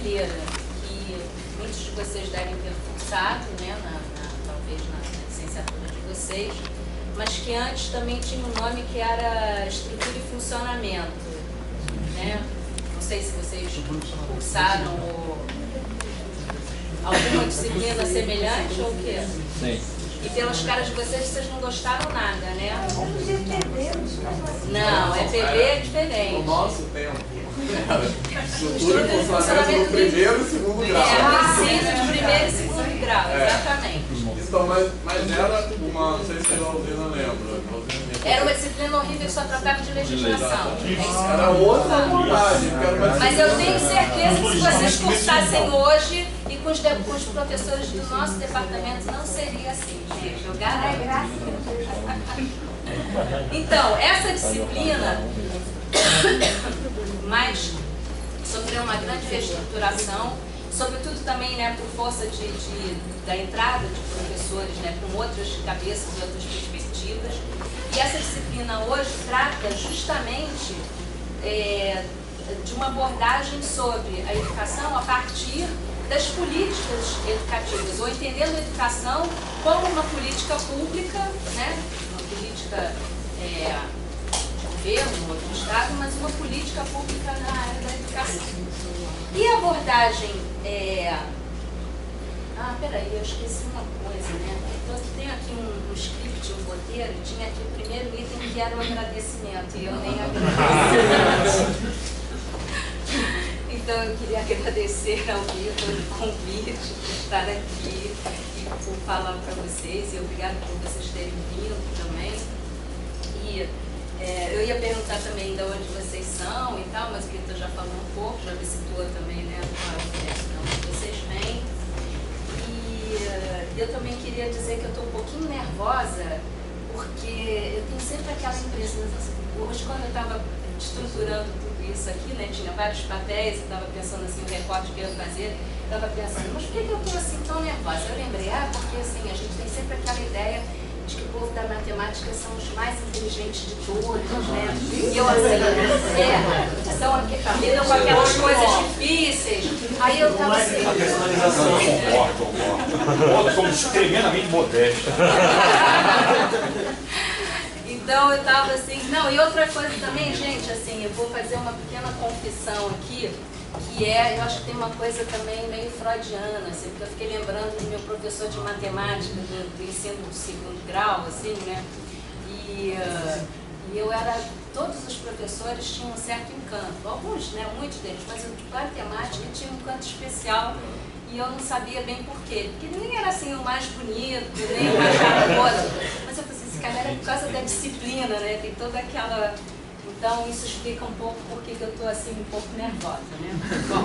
brasileira, que muitos de vocês devem ter cursado, né, talvez na licenciatura de vocês, mas que antes também tinha um nome que era Estrutura e Funcionamento, né? Não sei se vocês cursaram alguma disciplina semelhante ou o quê? Sim. E pelas caras de vocês não gostaram nada, né? Não, EPB é diferente. O nosso tempo era estrutura e funcionamento do primeiro e segundo grau. Ensino de primeiro e segundo grau, exatamente. Então, mas era uma, não sei se a Alzina lembra. Era uma disciplina horrível que só tratava de legislação. Era outra abordagem. Mas eu tenho certeza que se vocês cursassem hoje e com os professores do nosso departamento não seria assim, gente. Eu garanto. Então, essa disciplina mas sofreu uma grande reestruturação, sobretudo também, né, por força da entrada de professores, né, com outras cabeças e outras perspectivas. E essa disciplina hoje trata justamente de uma abordagem sobre a educação a partir das políticas educativas, ou entendendo a educação como uma política pública, né, uma política de governo ou do Estado, mas uma política pública na área da educação. E a abordagem peraí, eu esqueci uma coisa, né? Então, tem aqui um script, um roteiro, e tinha aqui o primeiro item que era o agradecimento, e eu nem agradeci. Então, eu queria agradecer ao Vitor o convite por estar aqui e por falar para vocês, e obrigado por vocês terem vindo também. E eu ia perguntar também de onde vocês são e tal, mas o Vitor já falou um pouco, já visitou também, né, onde vocês vêm. E eu também queria dizer que eu estou um pouquinho nervosa, porque eu tenho sempre aquela impressão. Hoje, quando eu estava estruturando tudo isso aqui, né, tinha vários papéis, eu estava pensando assim, o recorte que eu ia fazer, eu estava pensando, mas por que eu estou assim tão nervosa? Eu lembrei, porque assim, a gente tem sempre aquela ideia de que o povo da matemática são os mais inteligentes de todos, né? E eu assim, lidam com aquelas coisas difíceis. Aí eu estava assim... A personalização, concordo. Somos tremendamente modestos. Então eu estava assim... Não, e outra coisa também, gente, assim, eu vou fazer uma pequena confissão aqui, que eu acho que tem uma coisa também meio freudiana, assim, porque eu fiquei lembrando do meu professor de matemática do ensino do segundo grau, assim, né? E eu era... Todos os professores tinham um certo encanto, alguns, né, muitos deles, mas o de matemática tinha um encanto especial e eu não sabia bem por quê, porque nem era assim o mais bonito, nem o mais charmoso, mas eu falei assim, esse cara era por causa da disciplina, né, tem toda aquela... Então isso explica um pouco por que eu estou assim um pouco nervosa, né? Bom,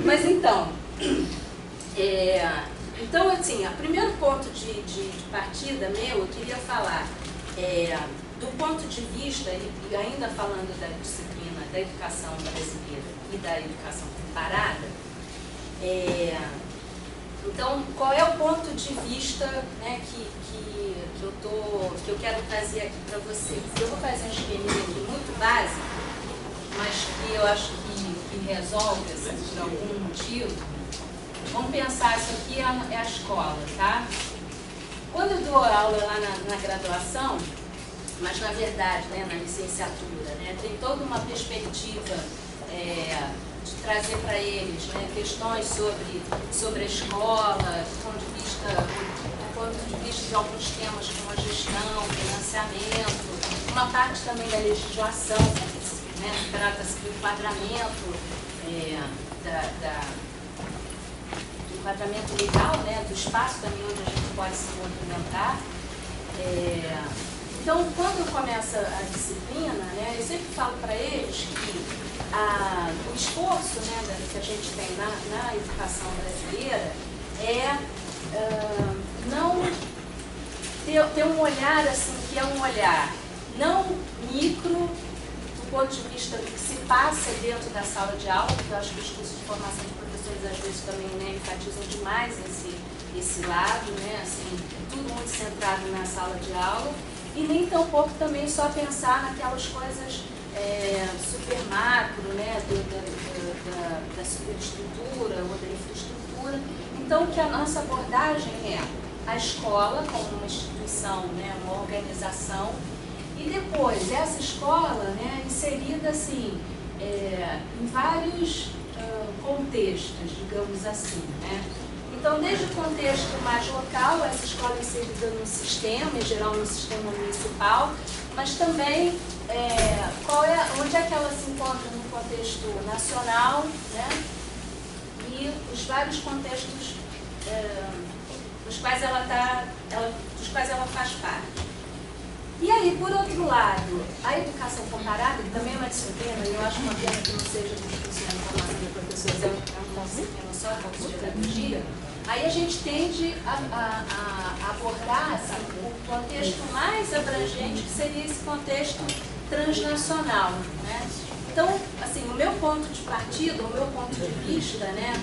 mas então, então assim, o primeiro ponto de partida meu, eu queria falar do ponto de vista, e ainda falando da disciplina da educação brasileira e da educação comparada, então, qual é o ponto de vista, né, que eu quero trazer aqui para vocês? Eu vou fazer um esqueminha aqui muito básico, mas que eu acho que resolve, assim, por algum motivo. Vamos pensar, isso aqui é a escola, tá? Quando eu dou aula lá na graduação, mas na verdade, né, na licenciatura, né, tem toda uma perspectiva de trazer para eles, né, questões sobre a escola, do ponto de vista de alguns temas como a gestão, financiamento, uma parte também da legislação, né, trata-se do enquadramento, do enquadramento legal, né, do espaço também onde a gente pode se movimentar. Então, quando começa a disciplina, né, eu sempre falo para eles que o esforço, né, que a gente tem na educação brasileira não ter um olhar assim, que é um olhar não micro, do ponto de vista do que se passa dentro da sala de aula, porque eu acho que os cursos de formação de professores às vezes também, né, enfatizam demais esse lado, né, assim, tudo muito centrado na sala de aula. E nem tão pouco também só pensar naquelas coisas super macro, né, da superestrutura, Então, que a nossa abordagem é a escola como uma instituição, né, uma organização, e depois essa escola, né, inserida assim, em vários contextos, digamos assim, né? Então, desde o contexto mais local, essa escola é inserida num sistema, em geral no sistema municipal, mas também onde é que ela se encontra no contexto nacional, né? E os vários contextos dos quais ela faz parte. E aí, por outro lado, a educação comparada, que também é uma disciplina, e eu acho uma pena que não seja discussão em formação de professores, é um disciplina só, um curso de pedagogia, aí a gente tende a abordar assim, o contexto mais abrangente, que seria esse contexto transnacional, né? Então, assim, o meu ponto de partida, o meu ponto de vista, né,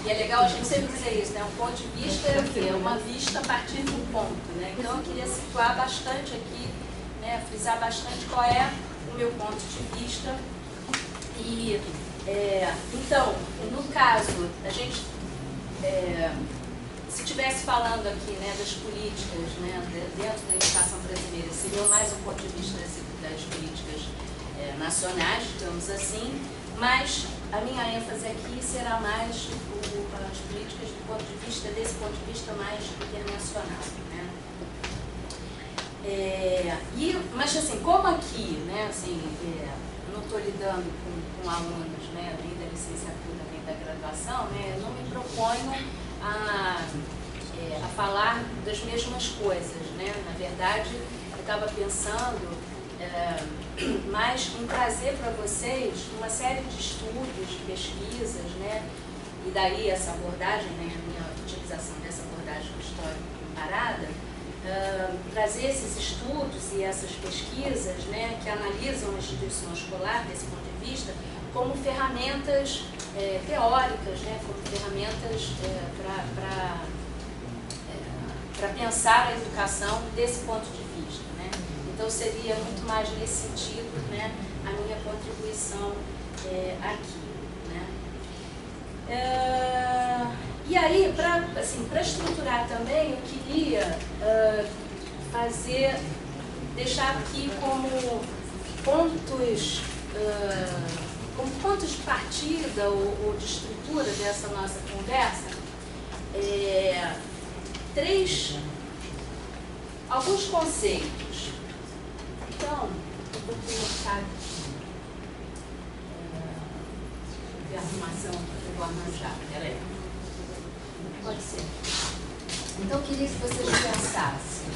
e é legal a gente sempre dizer isso, né? Um ponto de vista é o quê? É uma vista a partir de um ponto, né? Então eu queria situar bastante aqui, né? Frisar bastante qual é o meu ponto de vista. E, então, no caso, a gente, se estivesse falando aqui, né, das políticas, né, dentro da educação brasileira, seria mais um ponto de vista das políticas nacionais, digamos assim, mas a minha ênfase aqui será mais as políticas desse ponto de vista mais internacional, né? Mas assim, como aqui, né, assim, não estou lidando com alunos, né, nem da licenciatura nem da graduação, né, eu não me proponho a falar das mesmas coisas, né? Na verdade, eu estava pensando mas em trazer para vocês uma série de estudos, de pesquisas, né? E daí essa abordagem, né, a minha utilização dessa abordagem histórica comparada, trazer esses estudos e essas pesquisas, né, que analisam a instituição escolar desse ponto de vista como ferramentas teóricas, né, como ferramentas para pensar a educação desse ponto de vista, né? Então seria muito mais nesse sentido, né, a minha contribuição aqui, né? E aí, para estruturar também, eu queria deixar aqui como pontos de partida ou de estrutura dessa nossa conversa, alguns conceitos. Então, eu vou colocar a arrumação que eu vou arranjar. Peraí. Pode ser. Então, eu queria que vocês pensassem,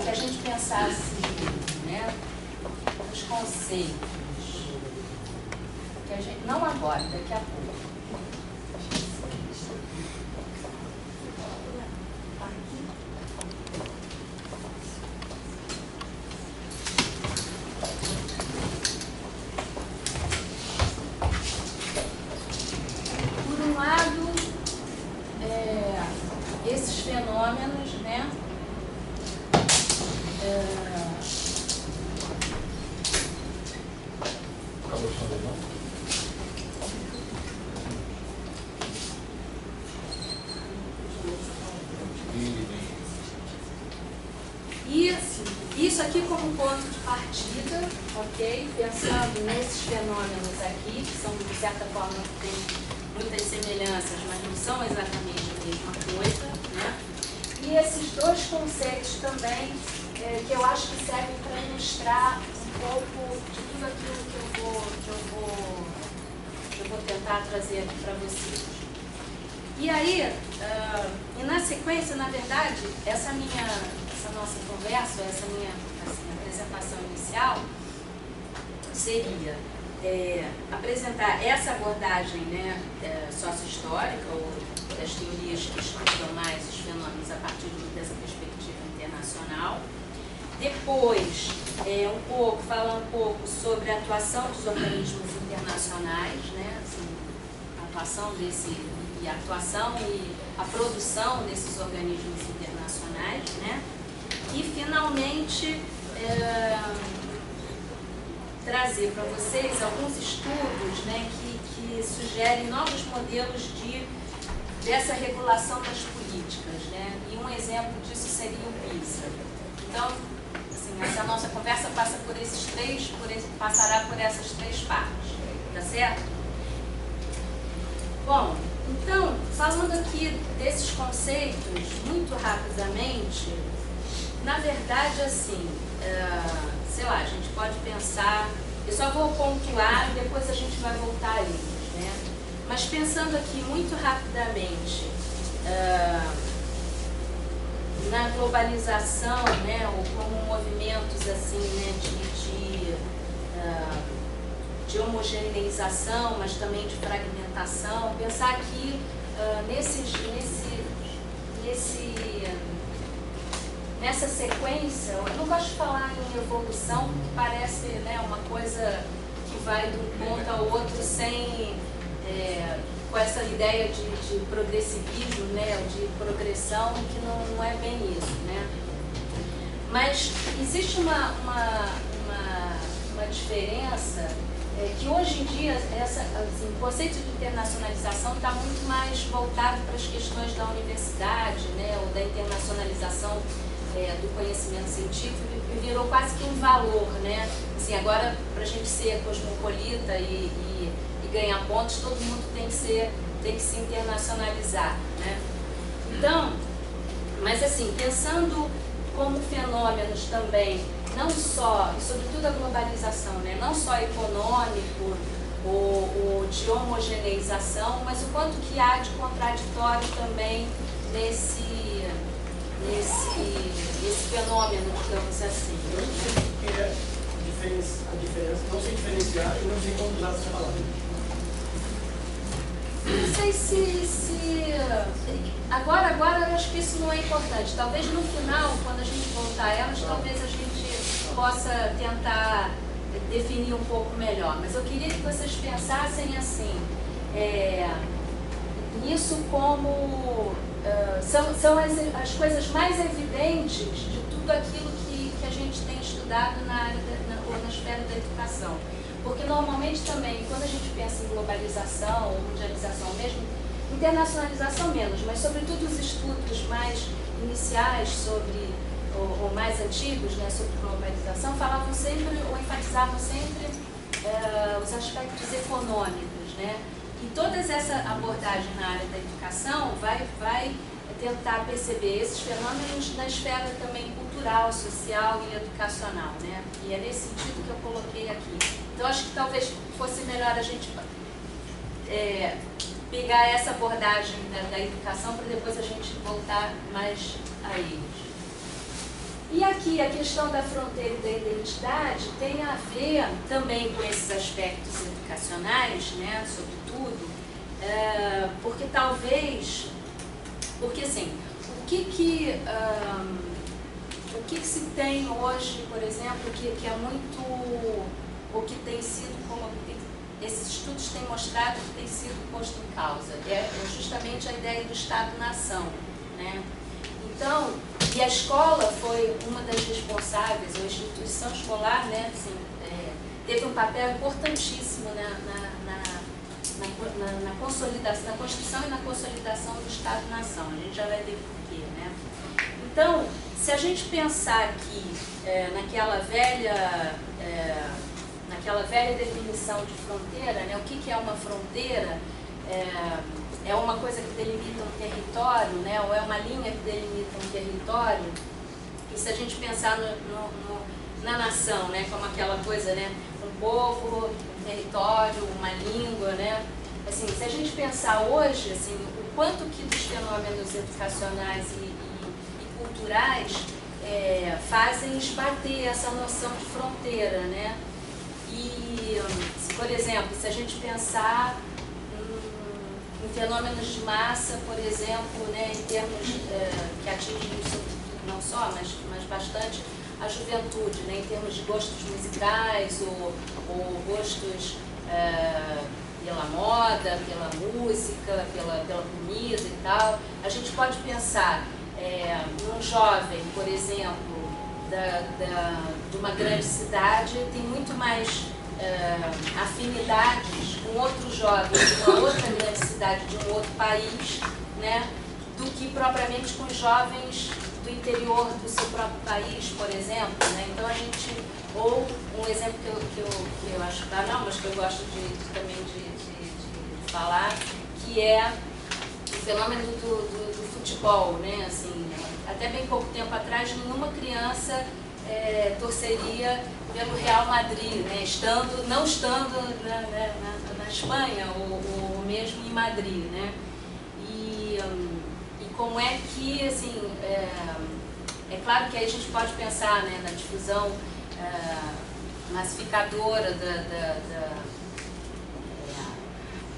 que a gente pensasse, né, os conceitos. Que a gente, não agora, daqui a pouco. Esses fenômenos, né, e isso aqui como ponto de partida, ok? Pensando nesses fenômenos aqui, que são, de certa forma, têm muitas semelhanças, mas não são exatamente a mesma coisa, né? E esses dois conceitos também, que eu acho que servem para ilustrar um pouco de tudo aquilo que eu vou tentar trazer aqui para vocês. E aí, e na sequência, na verdade, essa nossa conversa, essa minha apresentação inicial, seria apresentar essa abordagem, né, sócio-histórica, ou das teorias que estudam mais os fenômenos a partir dessa perspectiva internacional. Depois, falar um pouco sobre a atuação dos organismos internacionais, né, assim, a atuação e a produção desses organismos internacionais, né, e finalmente trazer para vocês alguns estudos, né, que sugerem novos modelos dessa regulação das políticas, né? E um exemplo disso seria o PISA. Então, assim, essa nossa conversa passa passará por essas três partes, tá certo? Bom, então, falando aqui desses conceitos, muito rapidamente, na verdade, assim, sei lá, a gente pode pensar, eu só vou pontuar e depois a gente vai voltar a eles, né? Mas pensando aqui muito rapidamente na globalização, né, ou como movimentos assim, né, de homogeneização, mas também de fragmentação, pensar aqui nessa sequência. Eu não gosto de falar em evolução, porque parece, né, uma coisa que vai de um ponto ao outro sem, com essa ideia de progressivismo, né, de progressão, que não é bem isso, né? Mas existe uma diferença, que hoje em dia assim, o conceito de internacionalização está muito mais voltado para as questões da universidade, né, ou da internacionalização do conhecimento científico, e virou quase que um valor, né? Assim, agora, para a gente ser cosmopolita e ganhar pontos, todo mundo tem que se internacionalizar, né? Então, mas assim, pensando como fenômenos também, não só, e sobretudo a globalização, né? Não só econômico ou de homogeneização, mas o quanto que há de contraditório também nesse fenômeno, digamos assim. Eu não sei o que é a diferença, não sei diferenciar e não sei como usar essa palavra. Não sei se agora eu acho que isso não é importante. Talvez no final, quando a gente voltar a elas, talvez a gente possa tentar definir um pouco melhor. Mas eu queria que vocês pensassem assim, nisso como são as coisas mais evidentes de tudo aquilo que a gente tem estudado na área na esfera da educação. Porque normalmente também, quando a gente pensa em globalização ou mundialização mesmo, internacionalização menos, mas sobretudo os estudos mais iniciais sobre, ou mais antigos, né, sobre globalização, falavam sempre, ou enfatizavam sempre os aspectos econômicos, né? E toda essa abordagem na área da educação vai tentar perceber esses fenômenos na esfera também cultural, social e educacional, né? E é nesse sentido que eu coloquei aqui. Então, acho que talvez fosse melhor a gente pegar essa abordagem da educação para depois a gente voltar mais a eles. E aqui, a questão da fronteira e da identidade tem a ver também com esses aspectos educacionais, né, sobretudo, porque talvez, porque assim, o que se tem hoje, por exemplo, que é muito, ou que tem sido, como esses estudos têm mostrado que tem sido posto em causa, é justamente a ideia do Estado-nação, né? Então, e a escola foi uma das responsáveis, a instituição escolar, né, assim, teve um papel importantíssimo na consolidação, na construção e na consolidação do Estado-nação. A gente já vai ver porquê, né? Então, se a gente pensar aqui naquela velha definição de fronteira, né, o que é uma fronteira? É uma coisa que delimita um território, né, ou é uma linha que delimita um território. E se a gente pensar na nação, né, como aquela coisa, né, um povo, um território, uma língua, né, assim, se a gente pensar hoje, assim, o quanto que dos fenômenos educacionais e culturais fazem esbater essa noção de fronteira, né, e, por exemplo, se a gente pensar em fenômenos de massa, por exemplo, né, em termos que atingem não só, mas bastante a juventude, né, em termos de gostos musicais ou gostos pela moda, pela música, pela comida e tal. A gente pode pensar num jovem, por exemplo, de uma grande cidade, tem muito mais afinidades com outros jovens de uma outra grande cidade, de um outro país, né, do que propriamente com os jovens do interior do seu próprio país, por exemplo, né? Então a gente, ou um exemplo que eu acho banal, mas que eu gosto também de falar, que é o fenômeno do futebol, né? Assim, até bem pouco tempo atrás, nenhuma criança torceria pelo Real Madrid, né? Não estando na Espanha ou mesmo em Madrid, né? E como é que, assim, é claro que aí a gente pode pensar, né, na difusão massificadora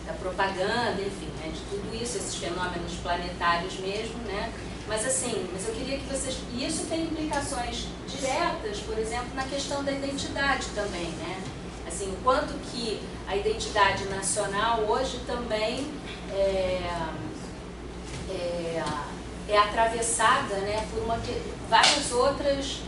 da propaganda, enfim, né, de tudo isso, esses fenômenos planetários mesmo, né? Mas assim, eu queria que vocês... E isso tem implicações diretas, por exemplo, na questão da identidade também, né? Assim, o quanto que a identidade nacional hoje também é atravessada, né, por várias outras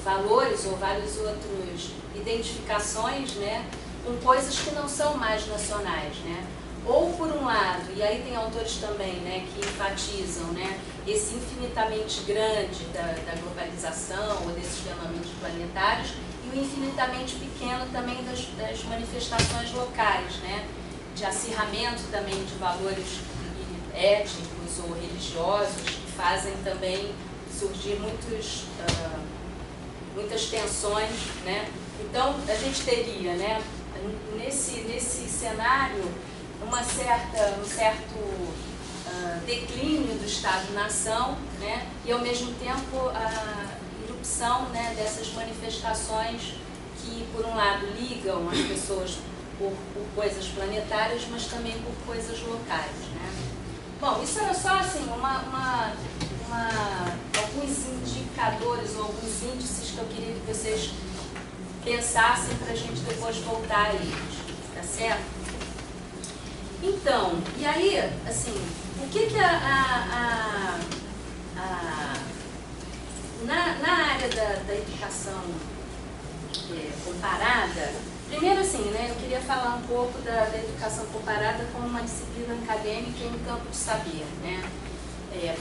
valores ou várias outras identificações, né, com coisas que não são mais nacionais, né? Ou por um lado, e aí tem autores também, né, que enfatizam, né, esse infinitamente grande da globalização ou desses fenômenos planetários e o infinitamente pequeno também das manifestações locais, né, de acirramento também de valores étnicos ou religiosos que fazem também surgir muitas tensões, né? Então a gente teria, né, nesse cenário um certo declínio do Estado-nação, né, e ao mesmo tempo a irrupção, né, dessas manifestações que por um lado ligam as pessoas por coisas planetárias, mas também por coisas locais, né? Bom, isso era só assim, alguns indicadores ou alguns índices que eu queria que vocês pensassem para a gente depois voltar a eles, tá certo? Então, e aí, assim, o que na área da educação comparada, primeiro assim, né, eu queria falar um pouco da educação comparada como uma disciplina acadêmica em um campo de saber, né?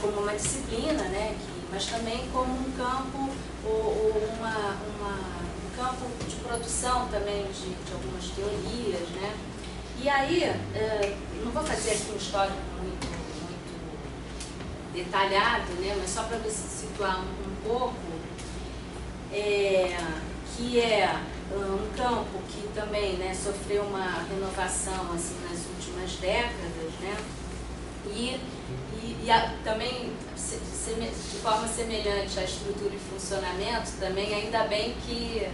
Como uma disciplina, né, mas também como um campo ou um campo de produção também de algumas teorias, né? E aí, não vou fazer aqui um histórico muito detalhado, né, mas só para você situar um pouco, que é um campo que também, né, sofreu uma renovação assim, nas últimas décadas, né, e também, de forma semelhante à estrutura e funcionamento, também ainda bem que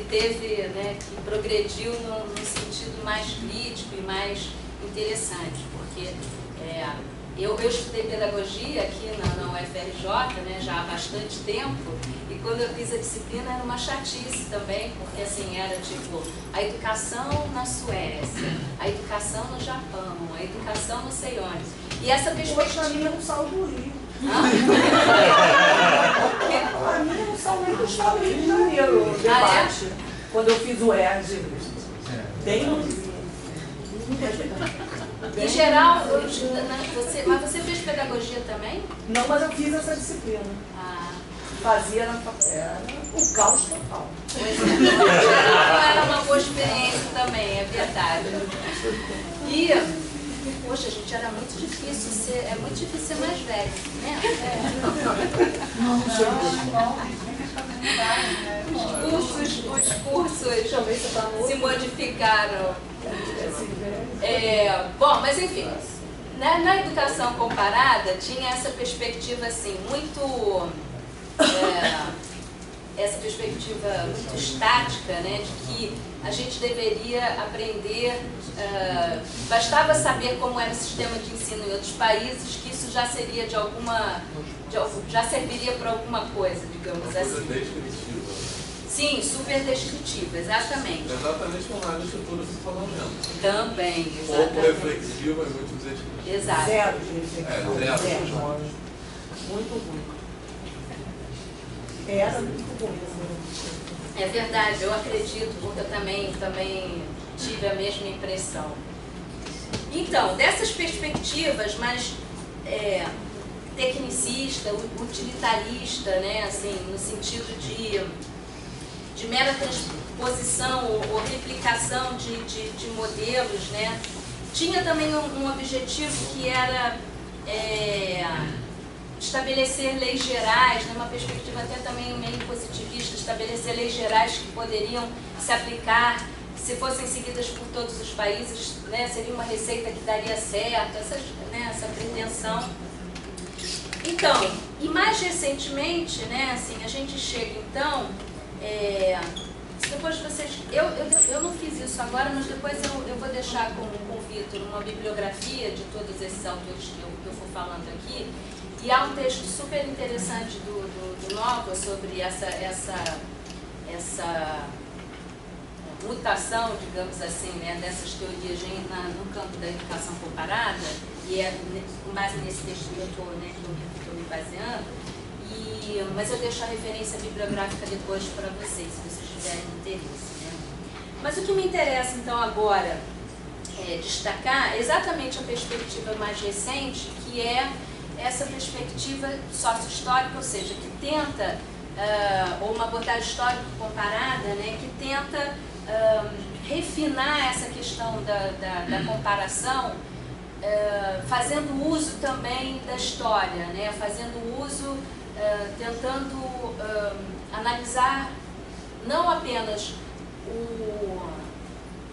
teve, né, que progrediu num sentido mais crítico e mais interessante, porque eu estudei pedagogia aqui na UFRJ, né, já há bastante tempo, e quando eu fiz a disciplina era uma chatice também, porque assim, era tipo, a educação na Suécia, a educação no Japão, a educação não sei onde. E essa perspectiva... A minha não saiu do Rio. Hã? A minha não saiu nem do estado do Rio de Janeiro, o debate. Quando eu fiz o ERD, bem... Em geral, mas você fez pedagogia também? Não, mas eu fiz essa disciplina. Fazia era o caos total. Não era uma boa experiência também, é verdade. E, poxa, gente, era muito difícil ser, é muito difícil ser mais velho, né? Os cursos se modificaram. Bom, mas enfim, na educação comparada tinha essa perspectiva assim, essa perspectiva muito estática, né, de que a gente deveria aprender, bastava saber como era o sistema de ensino em outros países, que isso já seria já serviria para alguma coisa, digamos assim. Sim, super descritiva, exatamente. Exatamente como a estrutura se falando. Também, exatamente. Pouco reflexiva e muito descritiva. Exato. Zero de reflexão. Zero. Muito ruim. Era muito ruim. É verdade, eu acredito, porque eu também tive a mesma impressão. Então, dessas perspectivas mais tecnicista, utilitarista, né, assim, no sentido de mera transposição ou replicação de modelos, né, tinha também um objetivo que era estabelecer leis gerais, numa perspectiva até também meio positivista, estabelecer leis gerais que poderiam se aplicar, se fossem seguidas por todos os países, né, seria uma receita que daria certo, essa pretensão. Então, e mais recentemente, né, assim, a gente chega então, depois vocês, eu não fiz isso agora, mas depois eu vou deixar com o Vitor uma bibliografia de todos esses autores que eu for falando aqui. E há um texto super interessante do Nova sobre essa mutação, digamos assim, né, dessas teorias no campo da educação comparada, e é com base nesse texto que eu estou me baseando. Mas eu deixo a referência bibliográfica depois para vocês, se vocês tiverem interesse, né. Mas o que me interessa então agora destacar é exatamente a perspectiva mais recente, que é essa perspectiva sócio-histórica, ou seja, que tenta, ou uma abordagem histórica comparada, né, que tenta refinar essa questão da comparação, fazendo uso também da história, né, fazendo uso, tentando analisar não apenas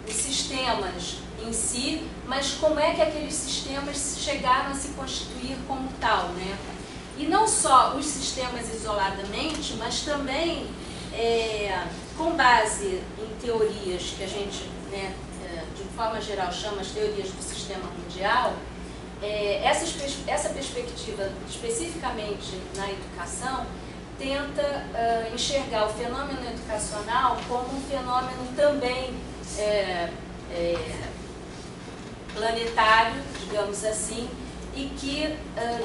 os sistemas em si, mas como é que aqueles sistemas chegaram a se constituir como tal, né? E não só os sistemas isoladamente, mas também com base em teorias que a gente, né, de forma geral chama as teorias do sistema mundial, essa perspectiva, especificamente na educação, tenta enxergar o fenômeno educacional como um fenômeno também planetário, digamos assim, e que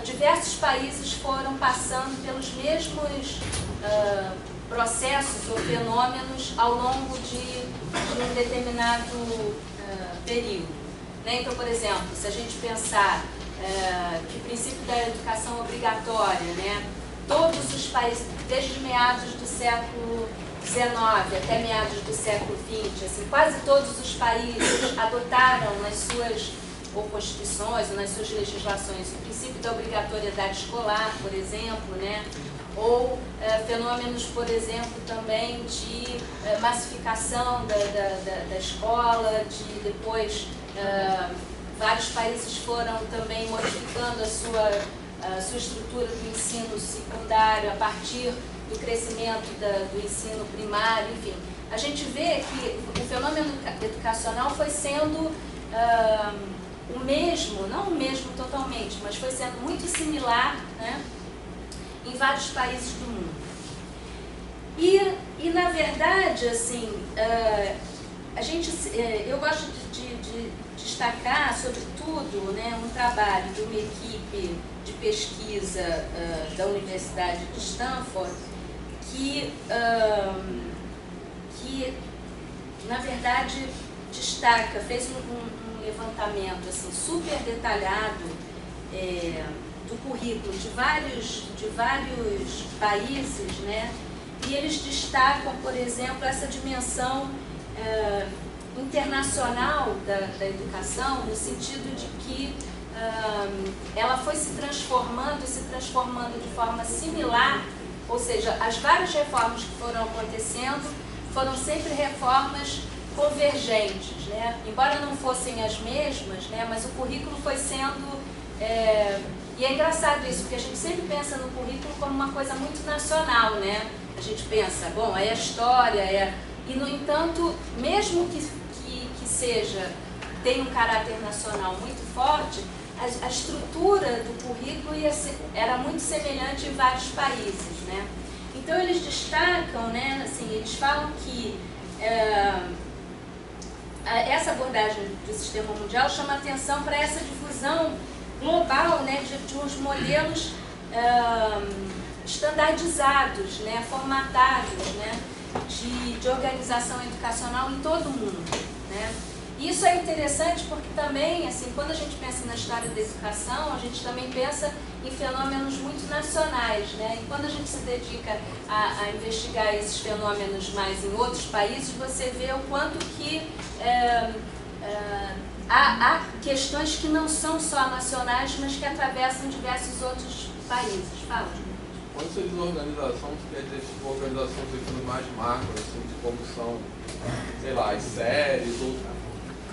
diversos países foram passando pelos mesmos processos ou fenômenos ao longo de um determinado período, né? Então, por exemplo, se a gente pensar que o princípio da educação obrigatória, né, todos os países, desde meados do século XIX até meados do século XX, assim, quase todos os países adotaram nas suas ou constituições ou nas suas legislações o princípio da obrigatoriedade escolar, por exemplo, né? Ou fenômenos, por exemplo, também de massificação da escola, de depois vários países foram também modificando a sua estrutura do ensino secundário a partir do crescimento do ensino primário, enfim. A gente vê que o fenômeno educacional foi sendo o mesmo, não o mesmo totalmente, mas foi sendo muito similar, né, em vários países do mundo. E na verdade, assim, eu gosto de destacar, sobretudo, né, um trabalho de uma equipe de pesquisa da Universidade de Stanford, que na verdade destaca, fez um levantamento assim, super detalhado do currículo de vários países, né? E eles destacam, por exemplo, essa dimensão internacional da educação, no sentido de que ela foi se transformando de forma similar, ou seja, as várias reformas que foram acontecendo foram sempre reformas convergentes, né? Embora não fossem as mesmas, né? Mas o currículo foi sendo... E é engraçado isso, porque a gente sempre pensa no currículo como uma coisa muito nacional, né? A gente pensa, bom, é a história, E, no entanto, mesmo que tenha um caráter nacional muito forte, a estrutura do currículo era muito semelhante em vários países, né? Então, eles destacam, né, assim, eles falam que essa abordagem do sistema mundial chama atenção para essa difusão global, né, de uns modelos estandardizados, né, formatados, né, de organização educacional em todo o mundo, né? Isso é interessante porque também, assim, quando a gente pensa na história da educação, a gente também pensa em fenômenos muito nacionais, né? E quando a gente se dedica a investigar esses fenômenos mais em outros países, você vê o quanto que há questões que não são só nacionais, mas que atravessam diversos outros países. Fala. Quando você diz organização, você quer dizer tipo organizações aqui mais macro, assim, de como são, sei lá, as séries, ou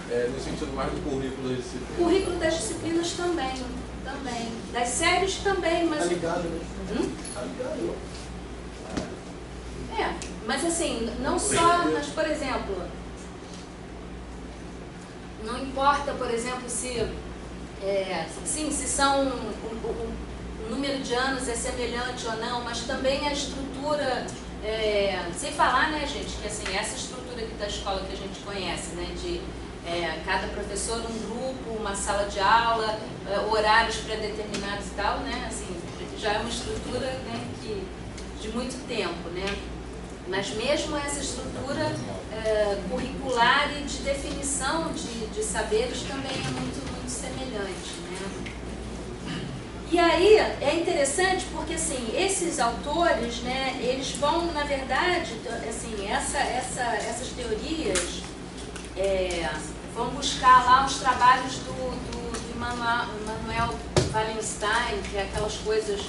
no sentido mais do currículo das disciplinas? O currículo das disciplinas também. Das séries também, mas... Tá ligado, né? Tá ligado. Mas assim, não só, mas por exemplo, não importa, por exemplo, se são o número de anos é semelhante ou não, mas também a estrutura, sem falar, né, gente, que assim, essa estrutura aqui da escola que a gente conhece, né, de cada professor, um grupo, uma sala de aula, horários pré-determinados e tal, né, assim, já é uma estrutura, né, de muito tempo, né, mas mesmo essa estrutura curricular e de definição de saberes também é muito semelhante, né. E aí é interessante porque assim, esses autores, né, eles vão, na verdade, assim, essas teorias vão buscar lá os trabalhos do Immanuel Wallenstein, que é aquelas coisas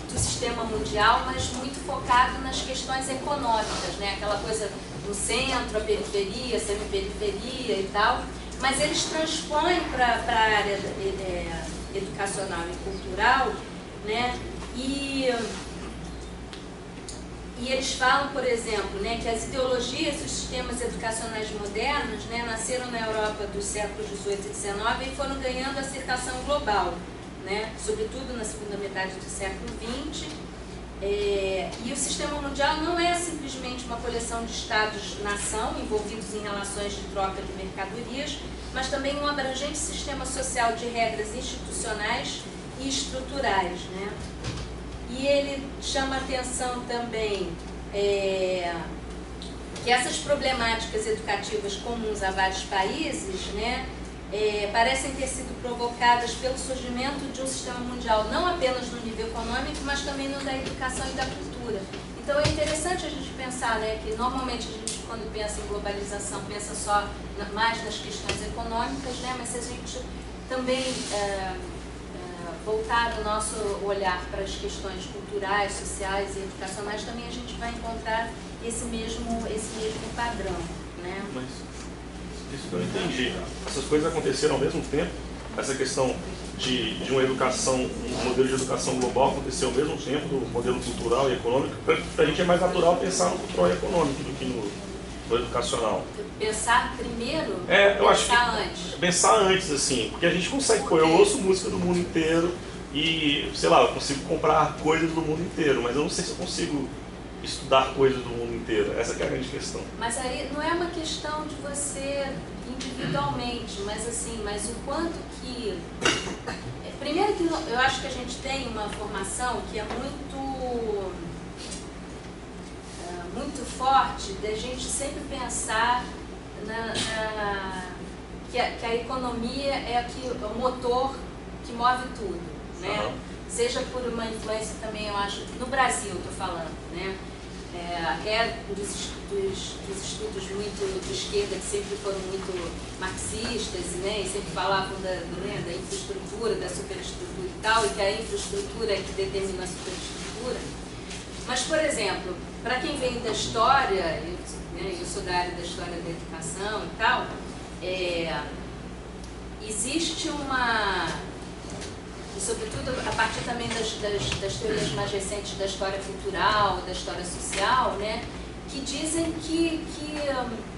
do sistema mundial, mas muito focado nas questões econômicas, né, aquela coisa do centro, a periferia, a semiperiferia e tal, mas eles transpõem para a área educacional e cultural, né? E eles falam, por exemplo, né, que as ideologias e os sistemas educacionais modernos, né, nasceram na Europa dos séculos XVIII e XIX e foram ganhando aceitação global, né, sobretudo na segunda metade do século XX. E o sistema mundial não é simplesmente uma coleção de estados-nação envolvidos em relações de troca de mercadorias, mas também um abrangente sistema social de regras institucionais e estruturais, né? E ele chama atenção também que essas problemáticas educativas comuns a vários países, né, parecem ter sido provocadas pelo surgimento de um sistema mundial, não apenas no nível econômico, mas também no da educação e da cultura. Então é interessante a gente pensar, né, que normalmente a gente, quando pensa em globalização, pensa só mais nas questões econômicas, né, mas se a gente também voltar o nosso olhar para as questões culturais, sociais e educacionais, também a gente vai encontrar esse mesmo padrão, né? Mas isso que eu entendi. Essas coisas aconteceram ao mesmo tempo? Essa questão de uma educação, um modelo de educação global aconteceu ao mesmo tempo do modelo cultural e econômico? Para a gente é mais natural pensar no cultural e econômico do que no educacional. Pensar primeiro, eu acho que antes. Pensar antes, assim, porque a gente consegue, eu ouço música do mundo inteiro e, sei lá, eu consigo comprar coisas do mundo inteiro, mas eu não sei se eu consigo estudar coisas do mundo inteiro. Essa que é a grande questão. Mas aí não é uma questão de você individualmente, mas assim, mas o quanto que... Primeiro que eu acho que a gente tem uma formação que é muito forte da gente sempre pensar que a economia é o motor que move tudo, né? Uhum. Seja por uma influência também, eu acho, no Brasil, estou falando, né? Até dos estudos muito de esquerda, que sempre foram muito marxistas, né? E sempre falavam da infraestrutura, da superestrutura e tal, e que a infraestrutura é que determina a superestrutura. Mas, por exemplo, para quem vem da história, eu sou da área da história da educação e tal, existe e sobretudo a partir também das teorias mais recentes da história cultural, da história social, né, que dizem que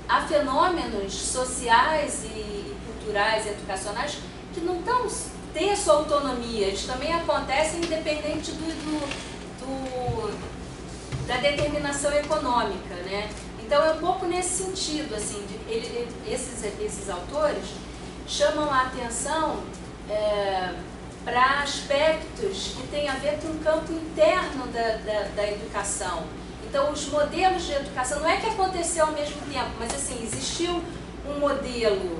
há fenômenos sociais e culturais e educacionais que não têm a sua autonomia, eles também acontecem independente da determinação econômica, né? Então é um pouco nesse sentido, assim, esses autores chamam a atenção para aspectos que têm a ver com o campo interno da educação. Então, os modelos de educação, não é que aconteceu ao mesmo tempo, mas assim, existiu um modelo,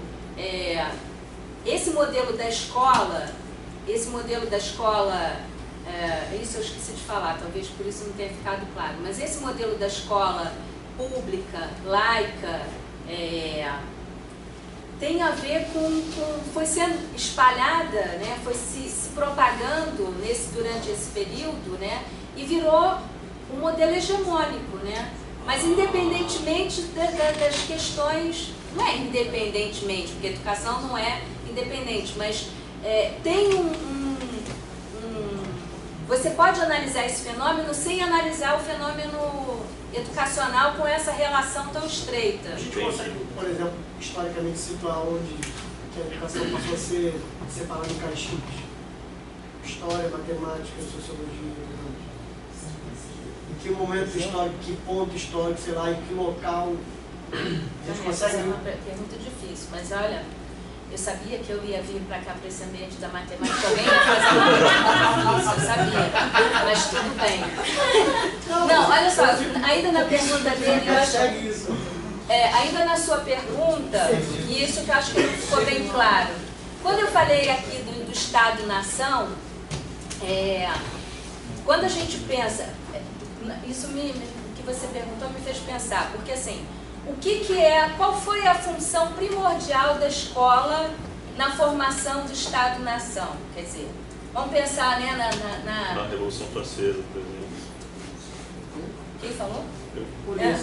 esse modelo da escola, isso eu esqueci de falar, talvez por isso não tenha ficado claro, mas esse modelo da escola pública, laica, tem a ver foi sendo espalhada, né, foi se propagando durante esse período, né, e virou um modelo hegemônico, né, mas independentemente das questões, não é independentemente, porque a educação não é independente, mas tem você pode analisar esse fenômeno sem analisar o fenômeno educacional com essa relação tão estreita. A gente consegue, por exemplo, historicamente situar onde que a educação passou a ser separada em caixinhas? História, matemática, sociologia, em que momento histórico, que ponto histórico, sei lá, em que local a gente consegue... Essa é uma pergunta difícil, mas olha, eu sabia que eu ia vir para cá, para esse ambiente da matemática. Alguém ia fazer uma pergunta difícil, eu sabia, mas tudo bem. Não, olha só, ainda na pergunta dele, eu acho... ainda na sua pergunta, e isso que eu acho que não ficou bem claro. Quando eu falei aqui do Estado-nação, quando a gente pensa... Isso que você perguntou me fez pensar, porque assim... qual foi a função primordial da escola na formação do Estado-nação? Quer dizer, vamos pensar, né, na Revolução Francesa, por exemplo. Quem falou? Eu.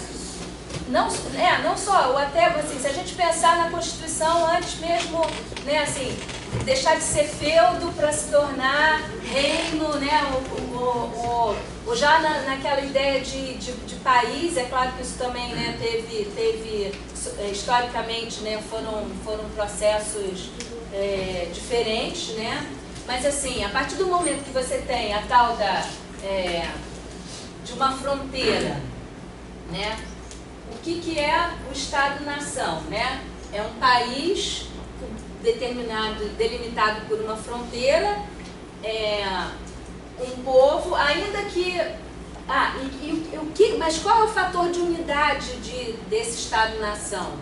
Não só, ou até assim, se a gente pensar na Constituição antes mesmo, né, assim, deixar de ser feudo para se tornar reino, né, ou já naquela ideia de país, é claro que isso também, né, teve historicamente, né, foram processos diferentes, né, mas assim, a partir do momento que você tem a tal de uma fronteira, né, o que é o Estado-nação, né? É um país delimitado por uma fronteira, um povo, ainda que... mas qual é o fator de unidade desse Estado-nação?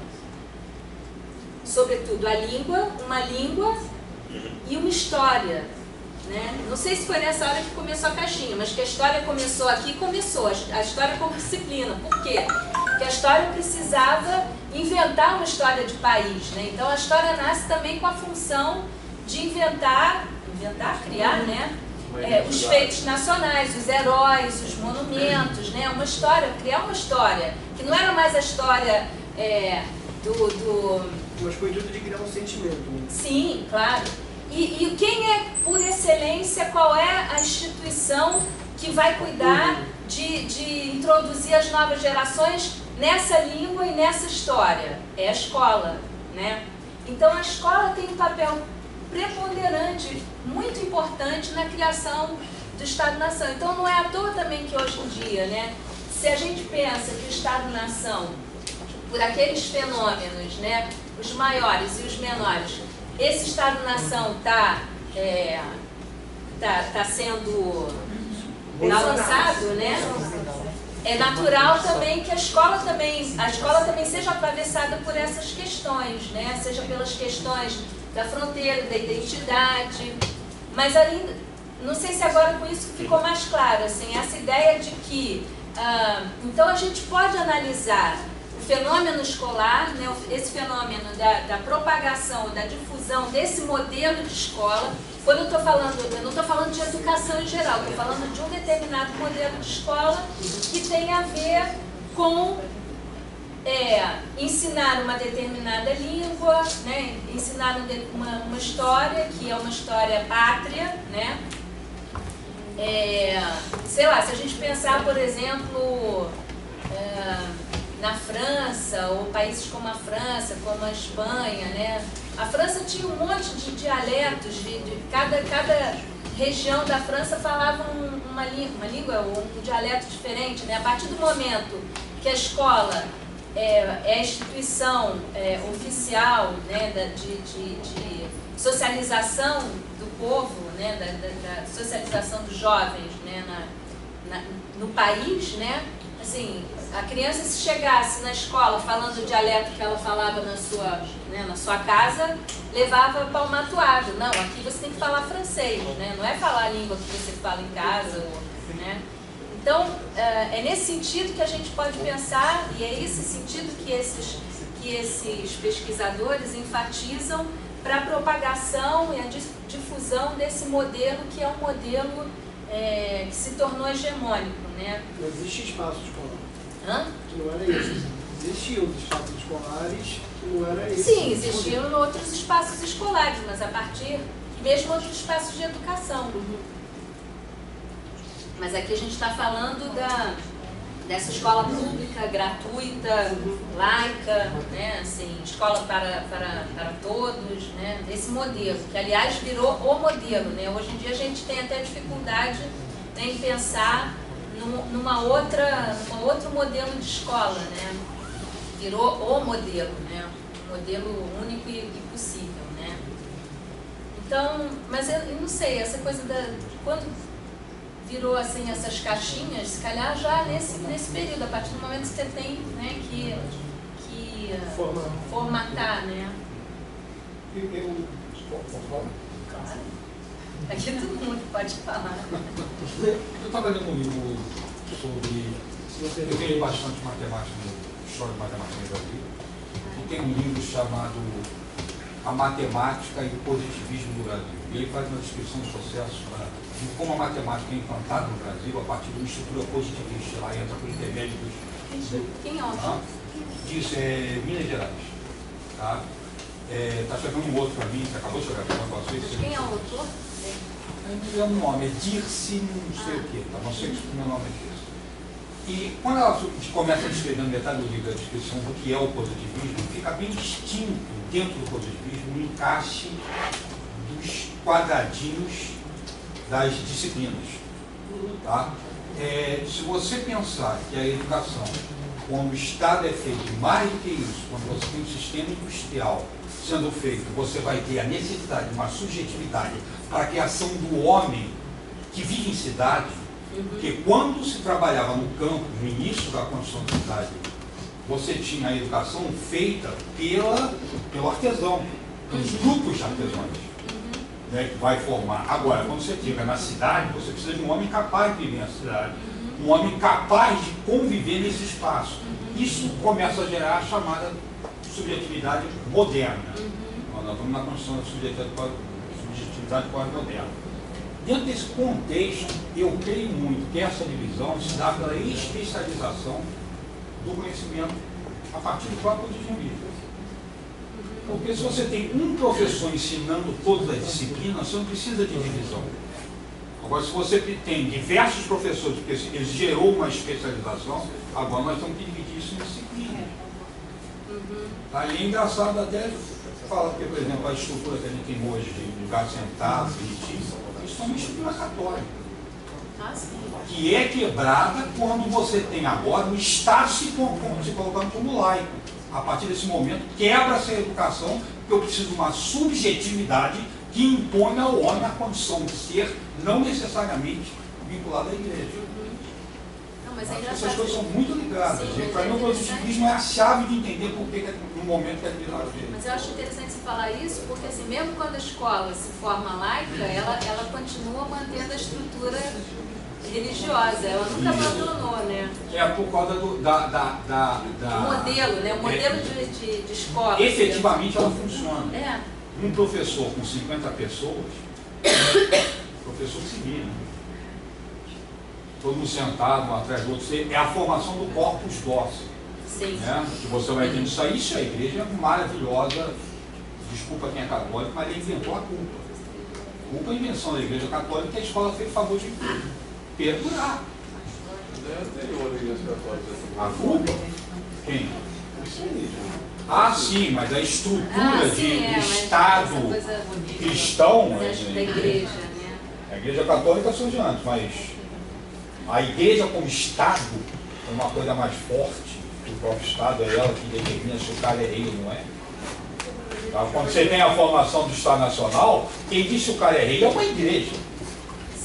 Sobretudo a língua, uma língua e uma história, né? Não sei se foi nessa hora que começou a caixinha, mas que a história começou aqui, a história como disciplina. Por quê? Porque a história precisava inventar uma história de país, né? Então a história nasce também com a função de criar, né? Os feitos nacionais, os heróis, os monumentos, né? Criar uma história, que não era mais a história Mas com o intuito de criar um sentimento, né? Sim, claro. E quem é, por excelência, qual é a instituição que vai cuidar de introduzir as novas gerações nessa língua e nessa história? É a escola, né? Então a escola tem um papel preponderante, muito importante na criação do Estado-nação. Então não é à toa também que hoje em dia, né, se a gente pensa que o Estado-nação, por aqueles fenômenos, né, os maiores e os menores, esse Estado-nação está sendo avançado, né? É natural também que a escola também seja atravessada por essas questões, né? Seja pelas questões da fronteira, da identidade, mas ainda, não sei se agora com isso ficou mais claro, assim, essa ideia de que, então a gente pode analisar o fenômeno escolar, né, esse fenômeno da propagação, da difusão desse modelo de escola. Quando eu não estou falando de educação em geral, estou falando de um determinado modelo de escola que tem a ver com ensinar uma determinada língua, né, ensinar uma história, que é uma história pátria, né? Sei lá, se a gente pensar, por exemplo, na França, ou países como a França, como a Espanha, né? A França tinha um monte de dialetos, cada região da França falava uma língua ou um dialeto diferente, né? A partir do momento que a escola é a instituição oficial, né, de socialização do povo, né, da socialização dos jovens, né, no país, né, assim, a criança se chegasse na escola falando o dialeto que ela falava na sua casa, levava palmatoado. Não, aqui você tem que falar francês, né? Não é falar a língua que você fala em casa, né? Então, é nesse sentido que a gente pode pensar, e é esse sentido que esses pesquisadores enfatizam para a propagação e a difusão desse modelo, que é um modelo que se tornou hegemônico, né? Não existe espaço escolar. Hã? Que não era esse. Existiam os espaços escolares que não era esse. Sim, existiam outros espaços escolares, mas a partir, mesmo outros espaços de educação. Mas aqui a gente está falando dessa escola pública, gratuita, laica, né? Assim, escola para todos, né? Esse modelo, que aliás virou o modelo, né? Hoje em dia a gente tem até dificuldade, né, em pensar numa outro modelo de escola, né? Virou o modelo, né? Um modelo único e possível, né? Então, mas eu não sei, essa coisa quando virou assim essas caixinhas, se calhar já nesse período, a partir do momento que você tem, né, que formatar, né? Claro. Aqui todo mundo pode falar. Eu estava lendo um livro sobre... Eu tenho bastante matemática, história de matemática no Brasil. E tem um livro chamado A Matemática e o Positivismo no Brasil. E ele faz uma descrição do processo de como a matemática é implantada no Brasil a partir de uma estrutura positivista. Lá entra por intermédio dos... Quem é o autor? Disso é Minas Gerais. Tá? Tá chegando um outro para mim, que acabou de chegar para vocês. Quem é o autor? É um nome, é Dirce, não sei o que, tá? Não sei se o meu nome é Dirce. E quando ela começa a descrever no metade do livro a descrição do que é o positivismo, fica bem distinto dentro do positivismo o encaixe dos quadradinhos das disciplinas. Tá? Se você pensar que a educação, quando o Estado é feito, mais do que isso, quando você tem um sistema industrial sendo feito, você vai ter a necessidade de uma subjetividade para a criação do homem que vive em cidade, porque quando se trabalhava no campo, no início da construção da cidade, você tinha a educação feita pelo artesão, pelos grupos de artesãos, né, que vai formar. Agora, quando você chega na cidade, você precisa de um homem capaz de viver na cidade, um homem capaz de conviver nesse espaço. Isso começa a gerar a chamada subjetividade moderna. Nós estamos na construção da subjetividade pós-moderna. Dentro desse contexto, eu creio muito que essa divisão se dá pela especialização do conhecimento a partir do próprio positivismo. Porque se você tem um professor ensinando todas as disciplinas, você não precisa de divisão. Agora, se você tem diversos professores, porque ele gerou uma especialização, agora nós temos que dividir isso em disciplinas. Aí é engraçado até falar, porque, por exemplo, a estrutura que a gente tem hoje de lugar sentado, isso é uma estrutura católica. Que é quebrada quando você tem agora o Estado se colocando como laico. A partir desse momento, quebra-se a educação, porque eu preciso de uma subjetividade que impõe ao homem a condição de ser, não necessariamente vinculado à igreja. Não, mas essas coisas são muito ligadas. Para mim, o positivismo é a chave de entender por que no momento que é virado. Mas eu acho interessante você falar isso, porque assim, mesmo quando a escola se forma laica, ela continua mantendo a estrutura religiosa, ela nunca abandonou, né? É por causa do modelo, né? O modelo de escola. Efetivamente ela funciona. É. Um professor com 50 pessoas, professor civil, né? Todo mundo sentado um atrás do outro, é a formação do corpus docere. Sim. Né? Que você vai tendo isso aí, isso a igreja é maravilhosa, desculpa quem é católico, mas ele inventou a culpa. Culpa é a invenção da igreja católica, que a escola fez o favor de perdurar. A culpa? Quem? Ah, sim, mas a estrutura do Estado cristão da igreja, né? A igreja católica surge antes, mas a igreja como Estado é uma coisa mais forte. O próprio Estado é ela que determina se o cara é rei ou não é. Tá? Quando você tem a formação do Estado Nacional, quem diz se o cara é rei é uma igreja.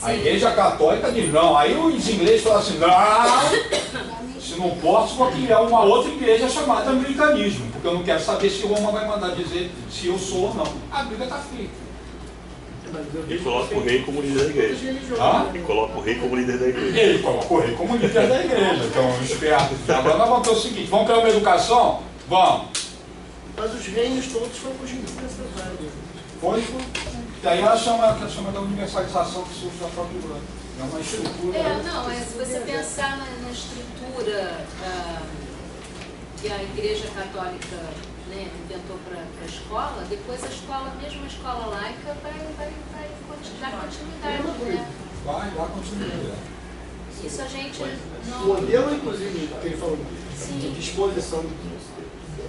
A igreja católica diz não. Aí os ingleses falam assim, não, Se não posso, vou criar uma outra igreja chamada anglicanismo, porque eu não quero saber se Roma vai mandar dizer se eu sou ou não. A briga está feita. E coloca o rei como líder da igreja. Ah? E coloca o rei como líder da igreja. Ele coloca o rei como líder da igreja. Então, esperto. Agora nós vamos ter o seguinte, vamos criar uma educação? Vamos. Mas os reinos todos foram construídos nessa área. Foi? Daí ela chama da universalização que surge da própria igreja. É uma estrutura. Não, é se você pensar na estrutura que a Igreja Católica, né, inventou para a escola, depois a escola, mesmo a escola laica, vai dar continuidade, né? Vai dar continuidade. Isso a gente O não... modelo, inclusive, que ele falou, Sim. de disposição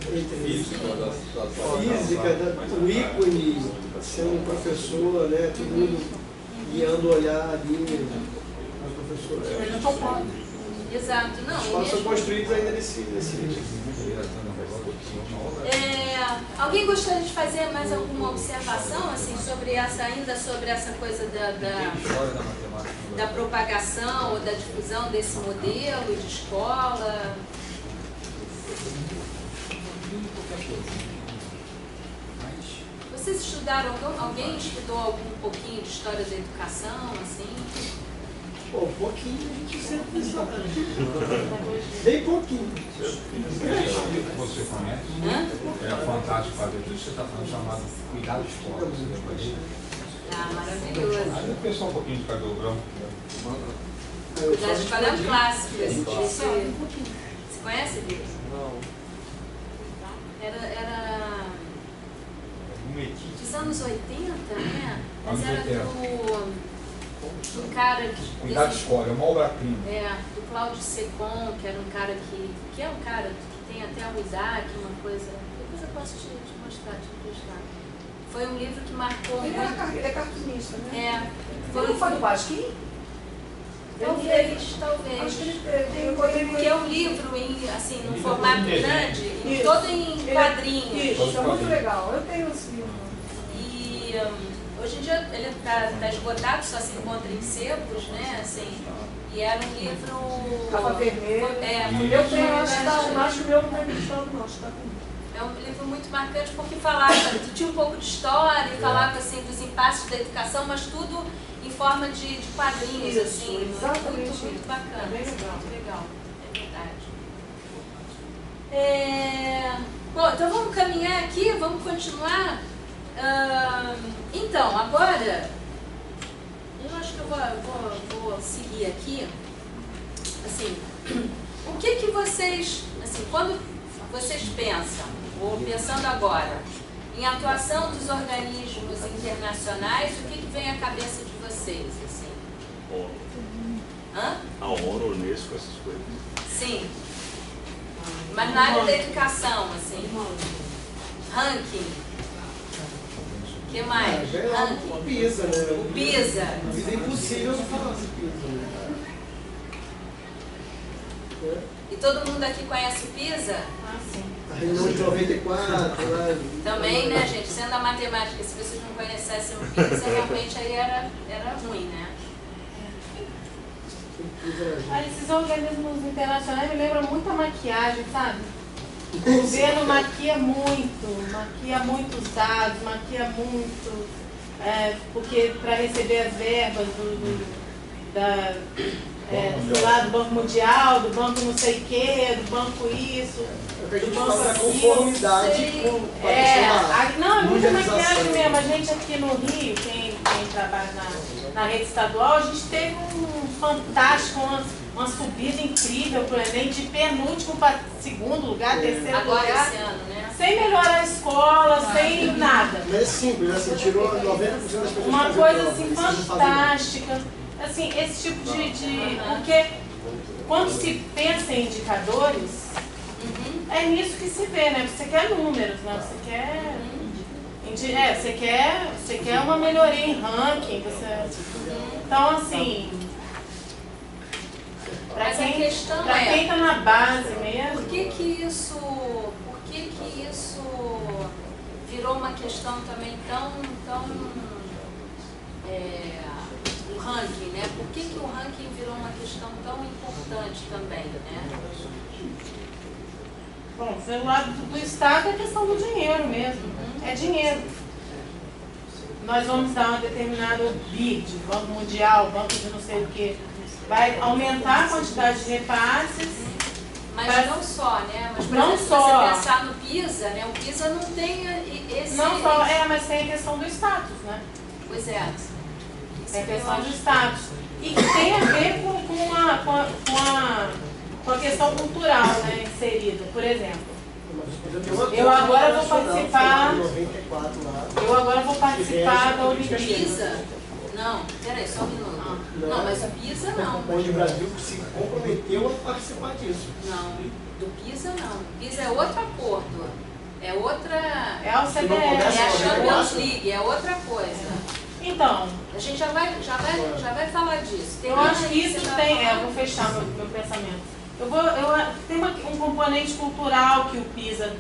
entre Física. física, o ícone sendo um professor, né, todo mundo guiando o olhar ali, o professor. Eles não podem. Exato, não. As E escolas são mesmo... construídas ainda nesse Alguém gostaria de fazer mais alguma observação assim, sobre essa coisa da propagação ou da difusão desse modelo de escola? Vocês estudaram, alguém estudou algum pouquinho de história da educação, assim? Pô, um pouquinho a gente sempre sabe. Bem pouquinho. Você conhece? É fantástico fazer isso. Você está falando chamado Cuidado de Escola. Ah, maravilhoso. Aí eu pensou um pouquinho de cabelo branco. Cuidado de Escola é um clássico. Você conhece, Vitor? Não. Era dos anos 80, né? Mas Anos era 80. do cara que... Cuidado de Escola, é uma obra-prima. Do Cláudio Secom, que era um cara que é um cara que tem até a Ruizac, uma coisa... Depois eu posso te mostrar, te emprestar. Foi um livro que marcou Ele muito... é cartunista, né? Foi Não foi do Basquim? Talvez. Acho que ele Que é um livro assim, num formato grande, Isso. todo em quadrinhos. Isso, é muito legal. Eu tenho esse livro. E hoje em dia ele está esgotado, só se encontra em sebos, né? Assim, e era um livro... Capa vermelha. Eu tenho, acho que o meu não está emprestado, não. Acho que está comigo. É um livro muito marcante porque falava, tinha um pouco de história, falava assim, dos impasses da educação, mas tudo em forma de quadrinhos, Isso, assim, exatamente. muito bacana. É bem legal. Muito legal, é verdade. Bom, então vamos caminhar aqui, vamos continuar. Então, agora, eu acho que eu vou seguir aqui, assim, o que vocês, assim, quando vocês pensam, ou pensando agora, em atuação dos organismos internacionais, o que vem à cabeça de vocês, assim? ONU. Hã? A ONU, Unesco, essas coisas. Sim. Mas na área da educação, assim. Ranking. O que mais? Ranking. O PISA, né? O PISA. É impossível não falar de PISA, né? E todo mundo aqui conhece o PISA? Ah, sim. A reunião de 94, lá. Também, né, gente? Sendo a matemática, se vocês não conhecessem o PISA, realmente aí era ruim, né? Esses organismos internacionais me lembram muito a maquiagem, sabe? O governo maquia muitos dados, maquia muito, porque para receber as verbas do lado do Banco Mundial, do banco não sei o quê, do banco isso, É o que a gente do banco fala da aquilo. conformidade com a questão Não, é muita mundialização. maquiagem mesmo. A gente aqui no Rio, quem trabalha na rede estadual, a gente teve um fantástico, uma subida incrível para o Enem, de penúltimo para segundo lugar, terceiro Agora lugar, esse ano, né? sem melhorar a escola, sem nada. Mas é simples, né? Você tirou 90% das pessoas Uma que fazem coisa prova, assim eles não fazem nada. fantástica. Assim, esse tipo de... Porque quando se pensa em indicadores, é nisso que se vê, né? Você quer números, né? Você quer uma melhoria em ranking. Então, assim... Para Mas a quem questão está na base mesmo... Por que isso virou uma questão também tão o ranking, né? Por que o ranking virou uma questão tão importante também, né? Bom, pelo lado do Estado é questão do dinheiro mesmo. É dinheiro. Nós vamos dar um determinado BID, Banco Mundial, Banco de não sei o quê. Vai aumentar a quantidade de repasses. Mas não só, né? Mas, por não exemplo, só. se você pensar no PISA, né? O PISA não tem esse... Não só, mas tem a questão do status, né? Pois é. Tem a questão do status. E que tem a ver com a questão cultural, né, inserida. Por exemplo, eu agora vou participar. Eu agora vou participar da Olimpíada. PISA? Não, peraí, só um minuto. Não, mas o PISA não. Onde o Brasil se comprometeu a participar disso. Não, do PISA não. O PISA é outro acordo. É outra. É a OCDE. É a Champions League, é outra coisa. Então, a gente já vai falar disso. Eu acho que isso tem. Eu vou fechar meu pensamento. Tem um componente cultural que o PISA.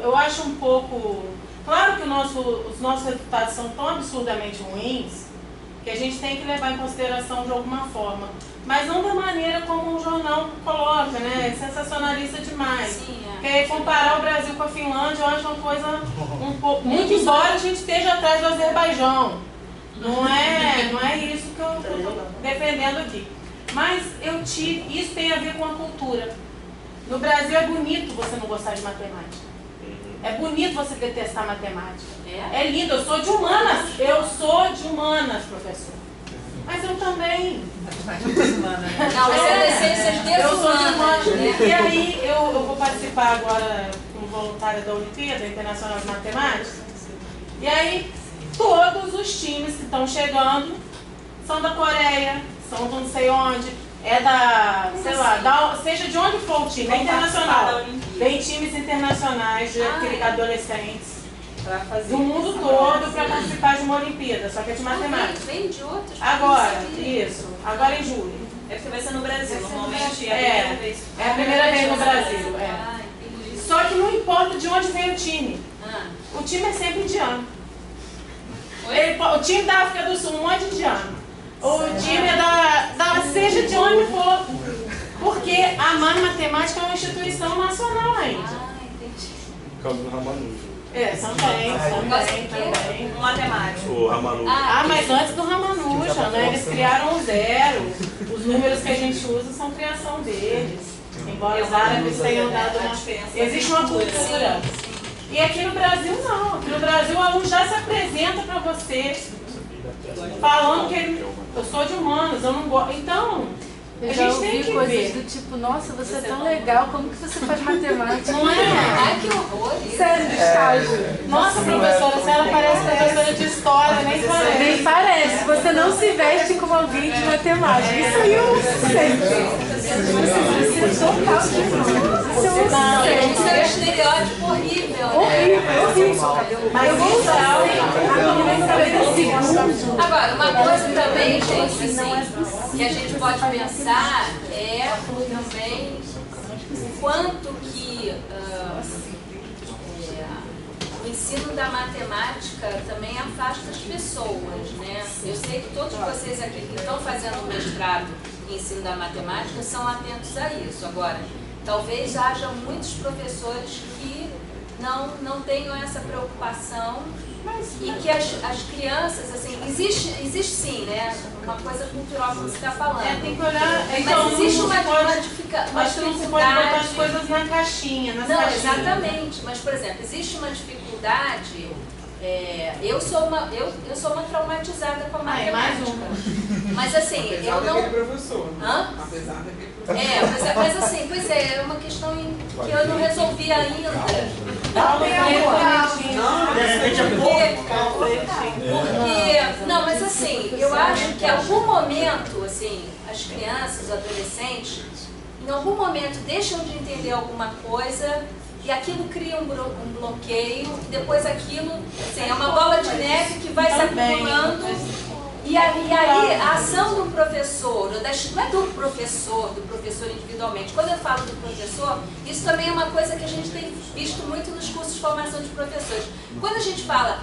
Eu acho um pouco. Claro que os nossos resultados são tão absurdamente ruins que a gente tem que levar em consideração de alguma forma. Mas não da maneira como o jornal coloca, né? É sensacionalista demais. Sim, Porque comparar o Brasil com a Finlândia eu acho uma coisa um pouco. Muito embora a gente esteja atrás do Azerbaijão. Não é isso que eu estou defendendo aqui. Mas isso tem a ver com a cultura. No Brasil é bonito você não gostar de matemática. É bonito você detestar matemática. É lindo. Eu sou de humanas. Professor. Mas eu também. Não, mas é ciências desumanas, né? E aí eu vou participar agora como voluntária da Olimpíada Internacional de Matemática. E aí todos os times que estão chegando são da Coreia, são do não sei onde, é da, sei lá, seja de onde for o time, é internacional. Tem times internacionais de adolescentes do mundo todo para participar de uma Olimpíada, só que é de matemática. Vem de outros. Agora em julho. É porque vai ser no Brasil, normalmente é a primeira vez no Brasil. Só que não importa de onde vem o time. O time é sempre indiano. O time da África do Sul, um monte de indiano. O time é seja de onde for. Porque a matemática é uma instituição nacional ainda. Caso do Ramanuja. Também. Um matemático. O Ramanuja. Mas antes do Ramanuja, né? Eles criaram o zero. Os números que a gente usa são criação deles. Embora os árabes tenham dado uma... Existe uma cultura. E aqui no Brasil não. Aqui no Brasil o aluno já se apresenta para você falando que eu sou de humanas, eu não gosto. Então, a gente tem que ver. Do tipo, nossa, você é tão legal, como que você faz matemática? Não é? Ai, que horror isso. Sério, do estágio. Nossa, professora, se ela parece professora de história, nem parece. Nem parece. Você não se veste como alguém de matemática. Isso aí eu sei. Você total de Isso é um estereótipo horrível, né? horrível. Mas eu vou usar a menina saber do segundo. Agora, uma coisa também, gente, assim, que a gente pode pensar é também o quanto que o ensino da matemática também afasta as pessoas, né? Eu sei que todos vocês aqui que estão fazendo mestrado em ensino da matemática são atentos a isso. Agora, talvez haja muitos professores que não tenham essa preocupação e que as crianças, assim, existe sim, né? Uma coisa cultural que você está falando. Tem que olhar. Mas existe uma dificuldade. Acho que não se pode botar as coisas na caixinha, nas caixinhas. Exatamente. Mas, por exemplo, existe uma dificuldade. Eu sou uma traumatizada com a matemática. Mais uma. Mas assim, eu não. Professor. Hã? Apesar daquele Mas assim, pois é uma questão que eu não resolvi ainda. Não, mas assim, eu acho que em algum momento, assim, as crianças, os adolescentes, em algum momento deixam de entender alguma coisa e aquilo cria um bloqueio, e depois aquilo, assim, é uma bola de neve que vai se acumulando. E aí, a ação do professor, não é do professor individualmente. Quando eu falo do professor, isso também é uma coisa que a gente tem visto muito nos cursos de formação de professores. Quando a gente fala,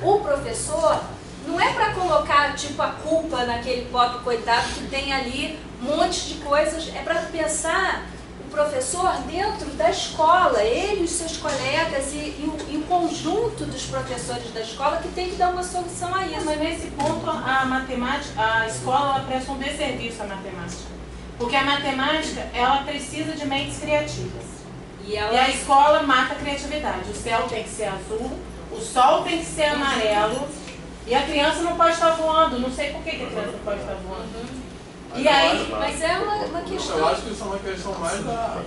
o professor, não é para colocar tipo a culpa naquele pobre coitado que tem ali um monte de coisas, é para pensar o professor dentro da escola, ele e os seus colegas e o conjunto dos professores da escola que tem que dar uma solução a isso. Mas nesse ponto a matemática, a escola ela presta um desserviço à matemática. Porque a matemática, ela precisa de mentes criativas. E a escola mata a criatividade. O céu tem que ser azul, o sol tem que ser amarelo, e a criança não pode estar voando. Não sei por que a criança não pode estar voando. E aí, mas é uma questão... Eu acho que isso é uma questão mais da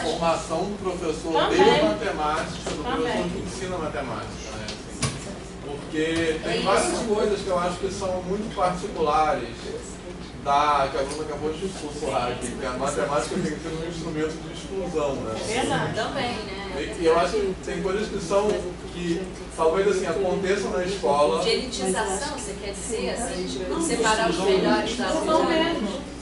formação do professor de matemática, do professor que ensina matemática, né? Assim, porque tem várias coisas que eu acho que são muito particulares que a Bruna acabou de expulsar aqui, que a matemática tem que ser um instrumento de exclusão, né? Verdade. Também, né? E eu acho que tem coisas que talvez assim, aconteçam na escola. De elitização, você quer dizer? Assim, tipo, separar os melhores da não mesmo.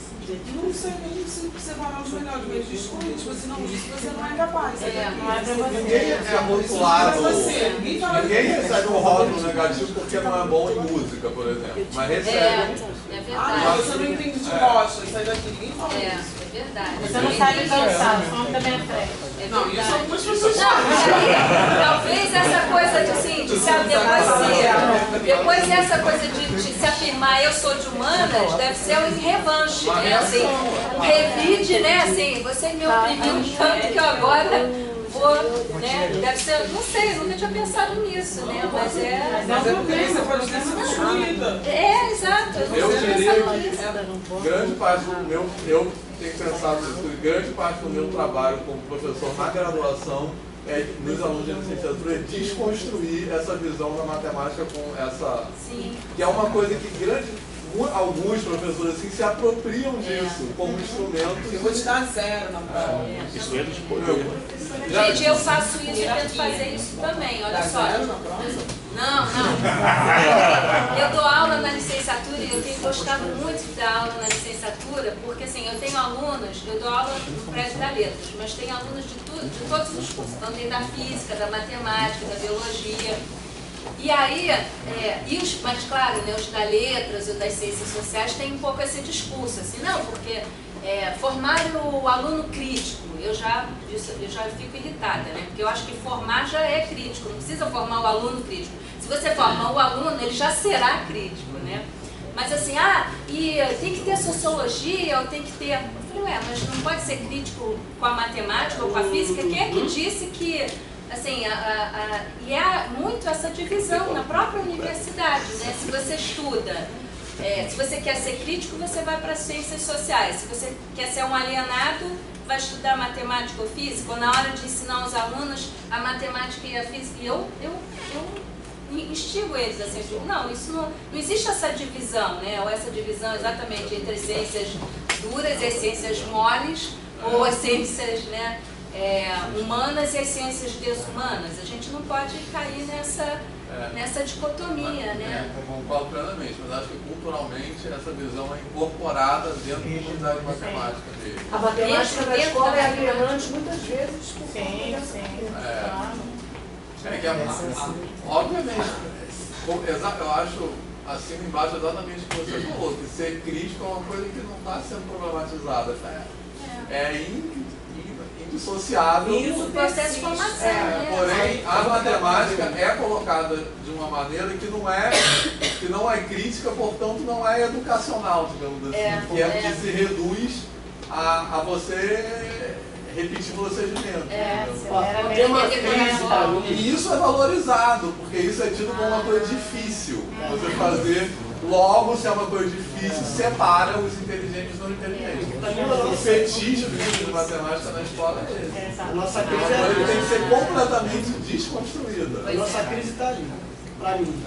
Não sei nem se separar os melhores, mas discute, você não diz que você não é capaz. Não é pra você. Ninguém é rotulado. Ninguém recebe um rótulo negativo porque não é bom em música, por exemplo. Mas recebe. É verdade. Ah, você não entende de rocha, sai daqui, ninguém fala isso. É verdade. Você não sabe dançar, o som também é frente. Não, isso algumas pessoas talvez essa coisa de se depois essa coisa de se afirmar, eu sou de humanas, deve ser um revanche, né? Assim, um revide, né? Assim, você me oprimiu tanto que eu agora vou, né? Deve ser, não sei, nunca tinha pensado nisso, né? Mas uma crença, pode ter sido excluída. Exato. Eu diria que grande parte do meu, eu tenho pensado nisso, grande parte do meu trabalho como professor na graduação nos alunos de licenciatura é desconstruir essa visão da matemática com essa... Sim. Que é uma coisa que alguns professores assim, se apropriam disso como instrumento. Eu vou te dar 0 na prova. Instrumento de poder. Gente, eu faço isso e tento fazer isso também, olha só. Não. Eu dou aula na licenciatura e eu tenho gostado muito de dar aula na licenciatura, porque assim, eu tenho alunos, eu dou aula no prédio da Letras, mas tenho alunos de todos os cursos. Então tem da física, da matemática, da biologia. E aí, mas claro, né, os da letras ou das ciências sociais têm um pouco esse discurso, assim, não, porque formar o aluno crítico, eu já fico irritada, né, porque eu acho que formar já é crítico, não precisa formar o aluno crítico. Se você formar o aluno, ele já será crítico, né. Mas assim, e tem que ter sociologia, ou tem que ter... Eu falei, mas não pode ser crítico com a matemática ou com a física? Quem é que disse que... Assim, e é muito essa divisão na própria universidade, né? Se você estuda, se você quer ser crítico, você vai para as ciências sociais. Se você quer ser um alienado, vai estudar matemática ou física. Ou na hora de ensinar os alunos a matemática e a física, e eu instigo eles assim, eu digo, não, isso não existe essa divisão, né? Ou essa divisão exatamente entre as ciências duras e as ciências moles, ou as ciências, né? Humanas e as ciências desumanas. A gente não pode cair nessa dicotomia, né? Eu concordo plenamente, mas acho que culturalmente essa visão é incorporada dentro da unidade de matemática dele. A matemática da escola é alienante muitas vezes. Sim. Obviamente, eu acho assim embaixo exatamente o que você falou, que ser crítico é uma coisa que não está sendo problematizada. Indissociável. Isso, processo de formação. Porém, a matemática é colocada de uma maneira que não é crítica, portanto não é educacional, digamos assim, que se reduz a você repetir procedimento. E isso é valorizado, porque isso é tido como uma coisa difícil. Você fazer, logo, se é uma coisa difícil, separa os inteligentes dos inteligentes. O fetiche do ensino de matemática na escola é esse. A nossa Tem que ser completamente desconstruída. A nossa crise está ali, para mim.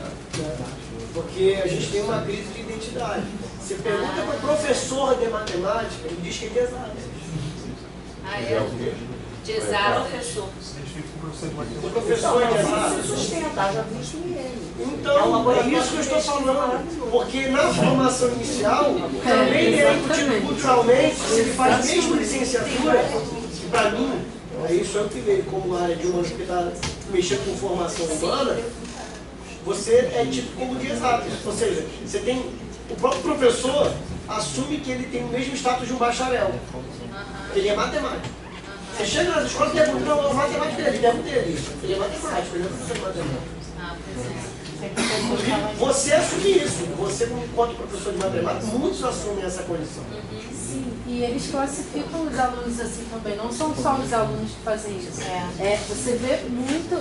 Porque a gente tem uma crise de identidade. Você pergunta para o professor de matemática, ele diz que é exato. De exato, professor. O professor de exato sustentar, já vi isso nele. Então, é isso que eu estou falando. Porque na formação inicial, também é incutido culturalmente, se ele faz mesmo licenciatura, que para mim, é isso eu que vejo como área de humanas que está mexendo com formação humana, você é tido como de exatas. Ou seja, você tem, o próprio professor assume que ele tem o mesmo status de um bacharel. Ele é matemático. Você chega nas escolas e pergunta, não, a matemática dele, pergunta ele. Ele é matemático, ele é professor de matemática. Você assume isso. Você, enquanto professor de matemática, muitos assumem essa condição. Sim, e eles classificam os alunos assim também, não são só os alunos que fazem isso. Você vê muito,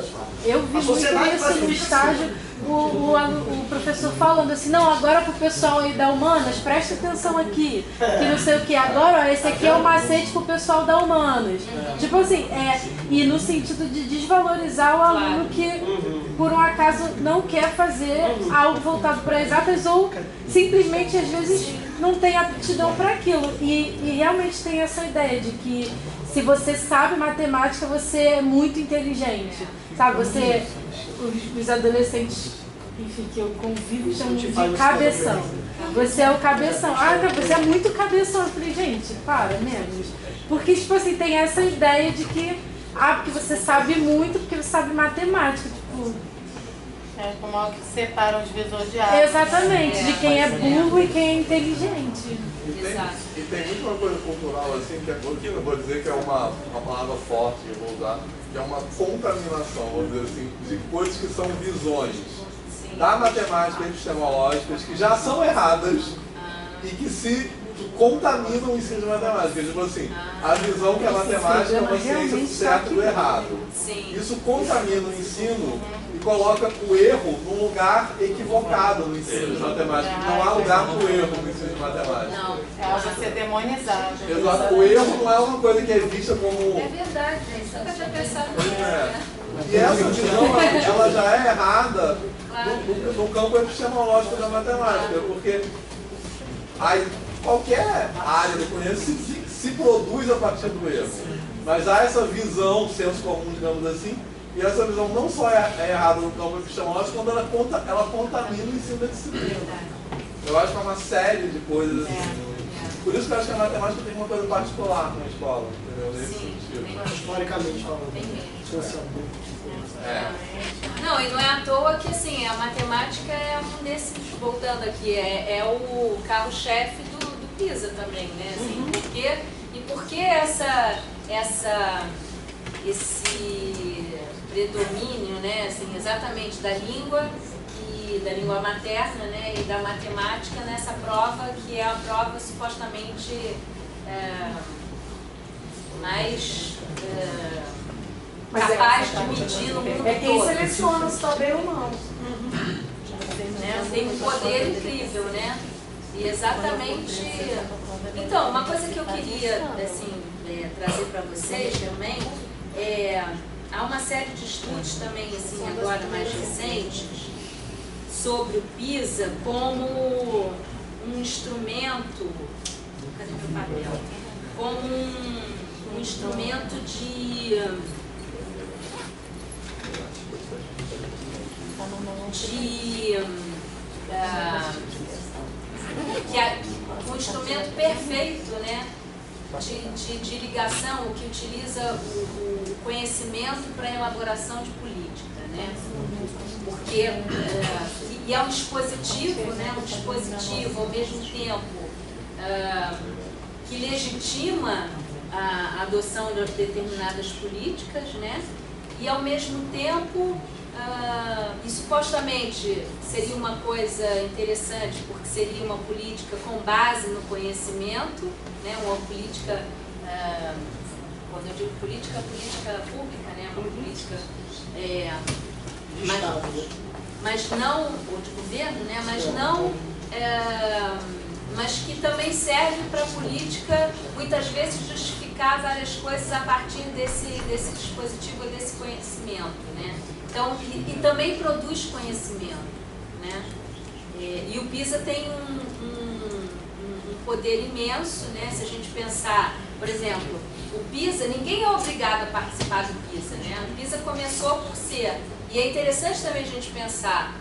eu vi muito isso no estágio, o professor falando assim, não, agora pro pessoal aí da Humanas, presta atenção aqui, que não sei o que, agora ó, esse aqui é o macete pro pessoal da Humanas. Tipo assim, e no sentido de desvalorizar o aluno que por um acaso não quer fazer algo voltado para exatas ou simplesmente às vezes não tem aptidão para aquilo. E realmente tem essa ideia de que se você sabe matemática, você é muito inteligente. Sabe, você, os adolescentes, enfim, que eu convivo, chamam de cabeção. Você é o cabeção. Ah, você é muito cabeção. Eu falei, gente, para, menos. Porque, tipo assim, tem essa ideia de que, porque você sabe muito, porque você sabe matemática. Tipo, é como algo que separa os divisores de água. Exatamente, de quem é burro e quem é inteligente. E tem muito uma coisa cultural assim, que eu vou dizer que é uma palavra forte que eu vou usar, que é uma contaminação, vou dizer assim, de coisas que são visões da matemática epistemológicas que já são erradas e que se contaminam o ensino de matemática. Tipo assim, a visão que a matemática é uma ciência do certo e do errado. Isso contamina o ensino e coloca o erro num lugar equivocado no ensino de matemática. Não há lugar para o erro no ensino de matemática. Não, é algo a ser demonizado. Exato. O erro não é uma coisa que é vista como... É verdade, gente. Nunca tinha pensado nisso. E essa visão, ela já é errada no campo epistemológico da matemática, porque qualquer área do conhecimento se produz a partir do erro. Mas há essa visão, senso comum, digamos assim, e essa visão não só é errada no campo epistemológico, quando ela contamina o ensino da disciplina. Eu acho que é uma série de coisas assim. Por isso que eu acho que a matemática tem uma coisa particular na escola, entendeu? Nesse sentido. Historicamente falando. Não, e não é à toa que assim, a matemática é um desses, voltando aqui, é o carro-chefe do PISA também, né? Assim, por que esse predomínio, né, assim, exatamente da língua e da língua materna, né, e da matemática nessa prova, que é a prova supostamente mais capaz de medir no mundo todo. É quem seleciona se está bem ou não. Tem um poder incrível, né? E exatamente... Então, uma coisa que eu queria assim, trazer para vocês também há uma série de estudos também, assim, agora mais recentes, sobre o PISA como um instrumento... Cadê meu papel? Como um instrumento um instrumento perfeito, né, de ligação, que utiliza o conhecimento para a elaboração de política, né, porque e é um dispositivo, né, ao mesmo tempo que legitima a adoção de determinadas políticas, né, e ao mesmo tempo e supostamente seria uma coisa interessante, porque seria uma política com base no conhecimento, né, uma política, quando eu digo política pública, né, uma política mas não, ou de governo, né, mas que também serve para a política, muitas vezes, justificar várias coisas a partir desse dispositivo, desse conhecimento, né? Então, e também produz conhecimento, né? E o PISA tem um poder imenso, né? Se a gente pensar, por exemplo, o PISA, ninguém é obrigado a participar do PISA, né? O PISA começou por ser, e é interessante também a gente pensar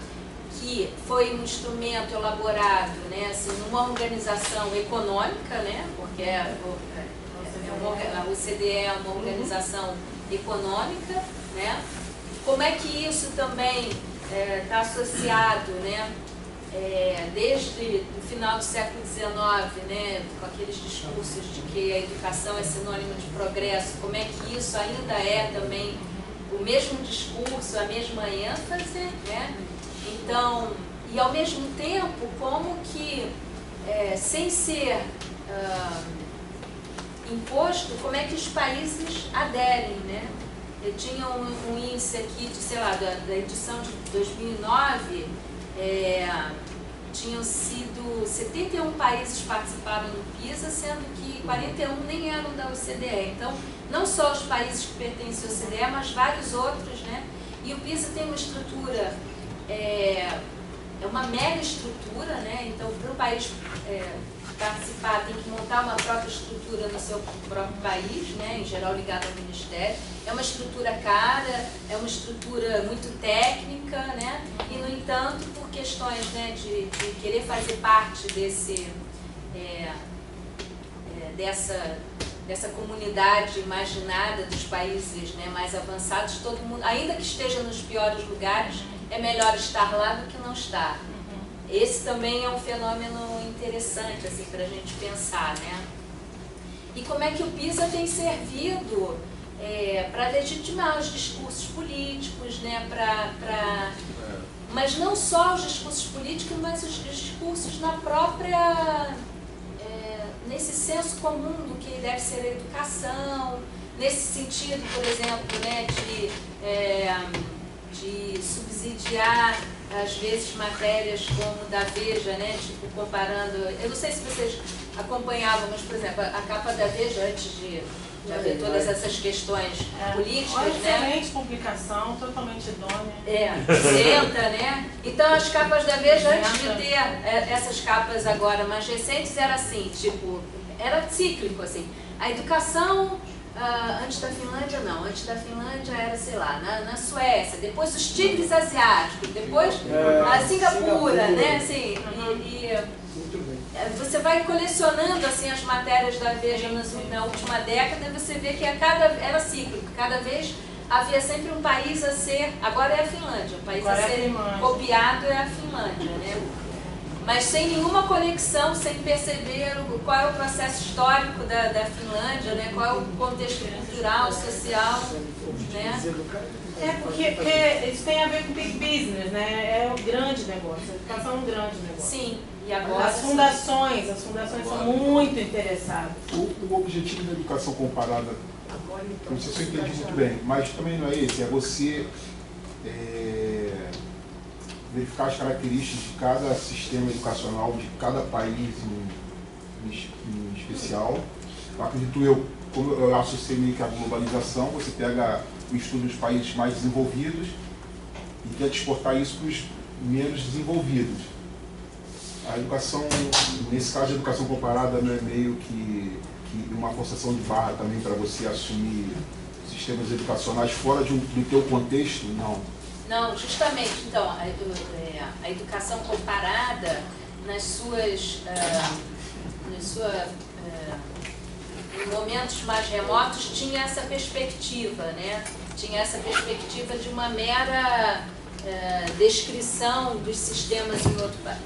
que foi um instrumento elaborado, né, assim, numa organização econômica, né, porque a OCDE é uma organização econômica, né? Como é que isso também está associado, né, desde o final do século XIX, né, com aqueles discursos de que a educação é sinônimo de progresso, como é que isso ainda é também o mesmo discurso, a mesma ênfase, né? Então, e ao mesmo tempo, como que, sem ser imposto, como é que os países aderem, né? Eu tinha um índice aqui de, sei lá, da edição de 2009, tinham sido 71 países participaram do PISA, sendo que 41 nem eram da OCDE. Então, não só os países que pertencem à OCDE, mas vários outros, né? E o PISA tem uma estrutura, é uma mega estrutura, né? Então, para o país participar, tem que montar uma própria estrutura no seu próprio país, né? Em geral ligada ao Ministério. É uma estrutura cara, é uma estrutura muito técnica, né? E, no entanto, por questões, né, de querer fazer parte dessa comunidade imaginada dos países, né, mais avançados, todo mundo, ainda que esteja nos piores lugares, é melhor estar lá do que não estar. Esse também é um fenômeno interessante assim, para a gente pensar, né? E como é que o PISA tem servido para legitimar os discursos políticos, né? Mas não só os discursos políticos, mas os discursos na própria, nesse senso comum do que deve ser a educação, nesse sentido, por exemplo, né, de subsidiar, às vezes, matérias como da Veja, né, tipo, comparando... Eu não sei se vocês acompanhavam, mas, por exemplo, a capa da Veja, antes de haver todas essas questões políticas, uma né? excelente publicação, totalmente idônea. Isenta, né? Então, as capas da Veja, antes de ter essas capas agora mais recentes, era assim, tipo, era cíclico, assim. A educação... antes da Finlândia, não. Antes da Finlândia era, sei lá, na Suécia. Depois os tigres asiáticos. Depois a Singapura, né? Assim, você vai colecionando assim, as matérias da Veja na última década e você vê que era cíclico. Cada vez havia sempre um país a ser... Agora é a Finlândia. O país a ser copiado é a Finlândia, né? Mas sem nenhuma conexão, sem perceber qual é o processo histórico da Finlândia, né? Qual é o contexto cultural, social, né? Porque isso tem a ver com big business, né? É um grande negócio, a educação é um grande negócio. Sim, e agora... As fundações são muito interessadas. O objetivo da educação comparada, não sei se eu entendi muito bem, mas também não é esse, é você... verificar as características de cada sistema educacional, de cada país em especial. Acredito eu, como eu associei meio que a globalização, você pega o estudo dos países mais desenvolvidos e tenta exportar isso para os menos desenvolvidos. A educação, nesse caso, a educação comparada não é meio que uma forçação de barra também para você assumir sistemas educacionais fora do teu contexto? Não. Não, justamente, então, a educação comparada em momentos mais remotos tinha essa perspectiva, né? Tinha essa perspectiva de uma mera descrição dos sistemas em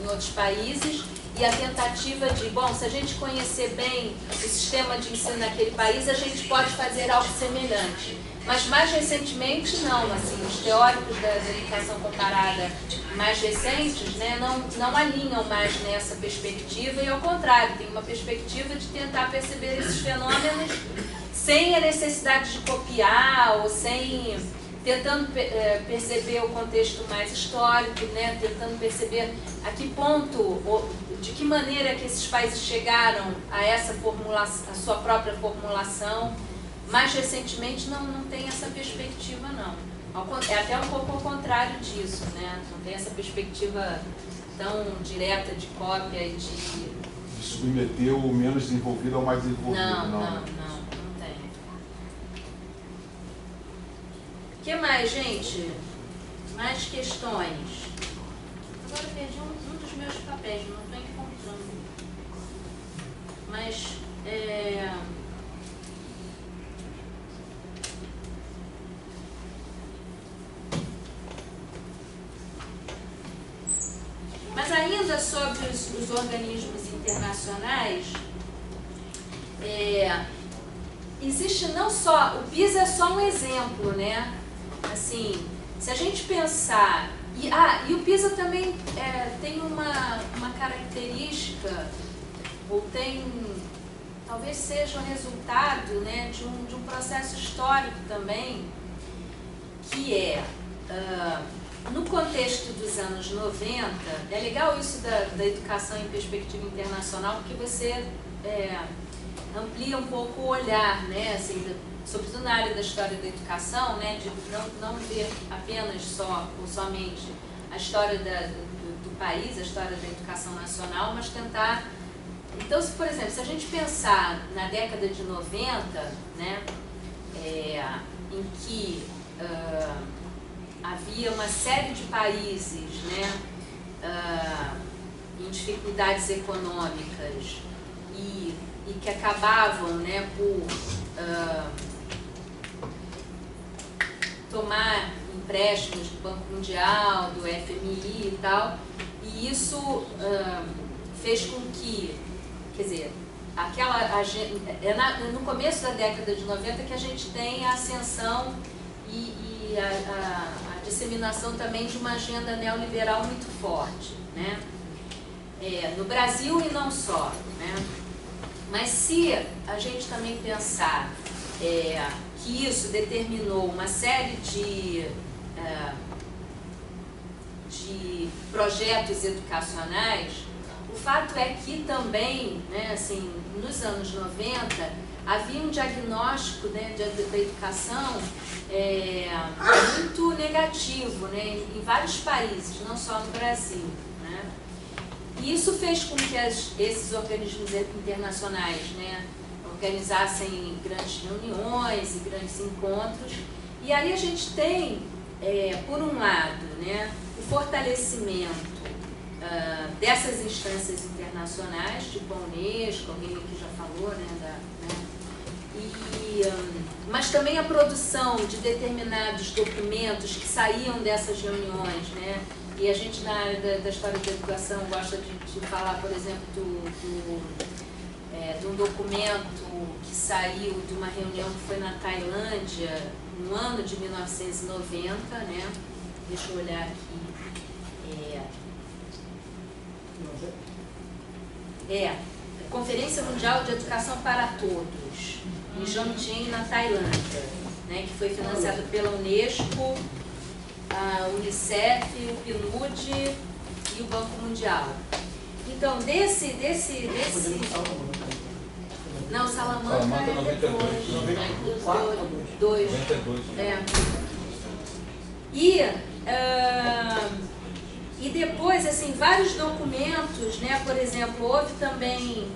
outros países e a tentativa de, bom, se a gente conhecer bem o sistema de ensino naquele país, a gente pode fazer algo semelhante. Mas mais recentemente não, assim, os teóricos da educação comparada mais recentes, né, não alinham mais nessa perspectiva e ao contrário, tem uma perspectiva de tentar perceber esses fenômenos sem a necessidade de copiar ou tentando perceber o contexto mais histórico, né, tentando perceber a que ponto, de que maneira que esses países chegaram a essa formulação, a sua própria formulação. Mais recentemente não tem essa perspectiva, não. É até um pouco ao contrário disso, né? Não tem essa perspectiva tão direta de cópia e de submeter o menos desenvolvido ao mais desenvolvido. Não tem. O que mais, gente? Mais questões? Agora eu perdi um dos meus papéis, não estou encontrando. Mas... ainda sobre os organismos internacionais, existe não só, o PISA é só um exemplo, né? Assim, se a gente pensar, e o PISA também tem uma característica, ou tem, talvez seja o resultado, né, de um processo histórico também, que no contexto dos anos 90, é legal isso da educação em perspectiva internacional, porque você amplia um pouco o olhar, né, assim, sobretudo na área da história da educação, né, de não ver apenas ou somente a história do país, a história da educação nacional, mas tentar... Então, por exemplo, se a gente pensar na década de 90, né, em que havia uma série de países, né, em dificuldades econômicas e que acabavam, né, por tomar empréstimos do Banco Mundial, do FMI e tal, e isso fez com que, quer dizer, no começo da década de 90 que a gente tem a ascensão e a disseminação também de uma agenda neoliberal muito forte, né? No Brasil e não só, né? Mas se a gente também pensar que isso determinou uma série de projetos educacionais, o fato é que também, né, assim, nos anos 90, havia um diagnóstico, né, da educação muito negativo, né, em vários países, não só no Brasil, né? E isso fez com que esses organismos internacionais, né, organizassem grandes reuniões e grandes encontros. E aí a gente tem, por um lado, né, o fortalecimento dessas instâncias internacionais, tipo a Unesco, alguém aqui já falou, né, mas também a produção de determinados documentos que saíam dessas reuniões, né? E a gente, na área da história da educação, gosta de falar, por exemplo, de um documento que saiu de uma reunião que foi na Tailândia no ano de 1990, né? Deixa eu olhar aqui. Conferência Mundial de Educação para Todos, em Jomtien, na Tailândia, né, que foi financiada pela Unesco, a Unicef, o PNUD e o Banco Mundial. Então, desse não, Salamanca é 92. E depois, assim, vários documentos, né, por exemplo, houve também...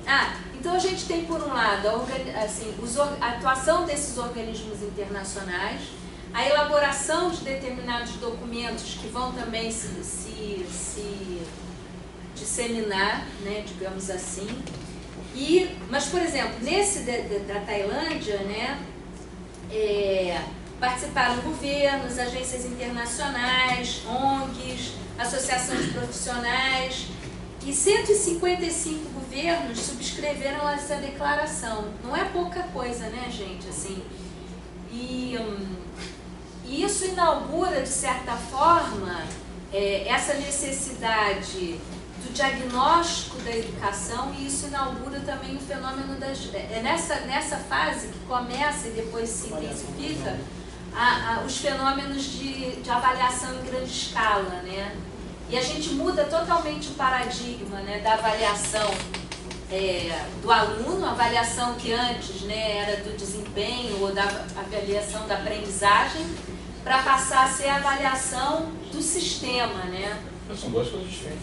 então a gente tem, por um lado, a atuação desses organismos internacionais, a elaboração de determinados documentos que vão também se disseminar, né, digamos assim. Mas, por exemplo, nesse da Tailândia, né, participaram governos, agências internacionais, ONGs, associações profissionais, e 155 governos subscreveram essa declaração. Não é pouca coisa, né, gente? Assim, e isso inaugura, de certa forma, essa necessidade do diagnóstico da educação, e isso inaugura também o fenômeno das... nessa fase que começa e depois se intensifica os fenômenos de avaliação em grande escala, né? E a gente muda totalmente o paradigma, né, da avaliação do aluno, a avaliação que antes, né, era do desempenho ou da avaliação da aprendizagem, para passar a ser a avaliação do sistema, né? São duas coisas diferentes.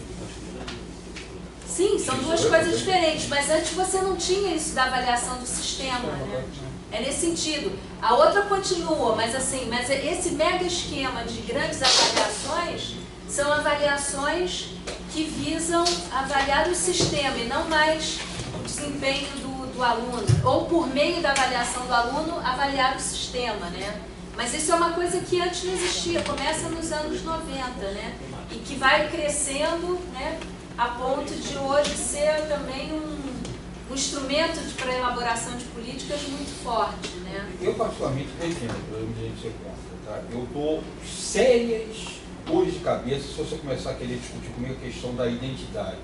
Sim, são duas coisas diferentes, mas antes você não tinha isso da avaliação do sistema, né? É nesse sentido. A outra continua, mas esse mega esquema de grandes avaliações são avaliações que visam avaliar o sistema e não mais o desempenho do aluno, ou por meio da avaliação do aluno, avaliar o sistema, né? Mas isso é uma coisa que antes não existia, começa nos anos 90, né? E que vai crescendo, né, a ponto de hoje ser também um instrumento para elaboração de políticas muito forte, né? Eu particularmente defendo o ambiente ser contra, tá? Eu dou sérias dores de cabeça se você começar a querer discutir comigo a questão da identidade.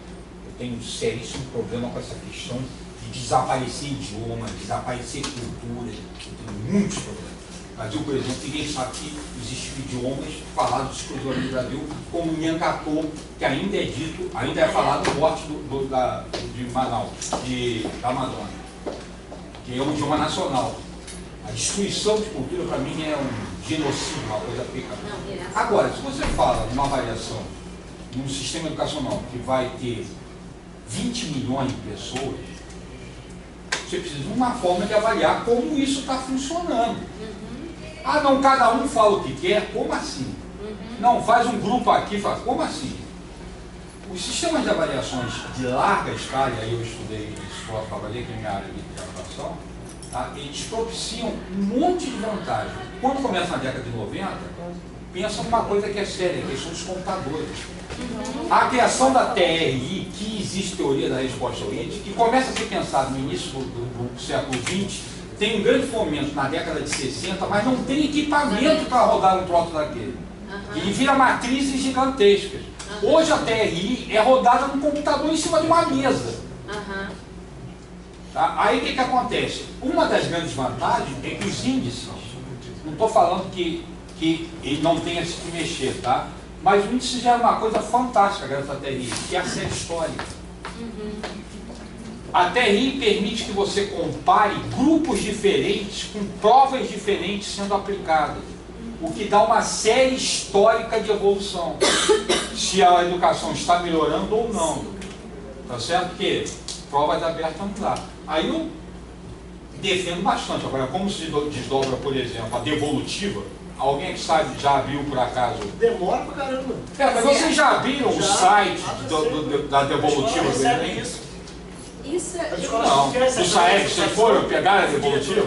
Eu tenho um seríssimo problema com essa questão de desaparecer idioma, desaparecer cultura, eu tenho muitos problemas. No Brasil, por exemplo, ninguém sabe que existem idiomas falados exclusivamente no Brasil, como o Nhancatô, que ainda é dito, ainda é falado no norte de Manaus, da Amazônia, que é um idioma nacional. A destruição de cultura, para mim, é um genocídio, uma coisa pecaminosa. Agora, se você fala numa avaliação, num sistema educacional que vai ter 20 milhões de pessoas, você precisa de uma forma de avaliar como isso está funcionando. Ah, não, cada um fala o que quer, como assim? Não, faz um grupo aqui, faz, como assim? Os sistemas de avaliações de larga escala, aí eu estudei isso, trabalhei aqui na minha área de avaliação, tá? Eles propiciam um monte de vantagens. Quando começa na década de 90, pensa numa coisa que é séria, a questão dos computadores. A criação da TRI, que existe teoria da resposta ao índice, que começa a ser pensado no início do século XX, tem um grande fomento na década de 60, mas não tem equipamento para rodar um troço daquele. E vira matrizes gigantescas. Hoje a TRI é rodada num computador em cima de uma mesa. Tá? Aí o que acontece? Uma das grandes vantagens é que os índices, não estou falando que ele não tenha se que mexer, tá? Mas o índice já é uma coisa fantástica graças à TRI, que é a série histórica. A TRI permite que você compare grupos diferentes com provas diferentes sendo aplicadas, o que dá uma série histórica de evolução, se a educação está melhorando ou não. Tá certo? Porque provas abertas não dá. Aí eu defendo bastante. Agora, como se desdobra, por exemplo, a devolutiva? Alguém que sabe, já abriu por acaso? Demora pra caramba. Mas vocês já abriram o site da devolutiva do Enem? Isso é... Não, o SAEB, vocês foram pegar a devolutiva?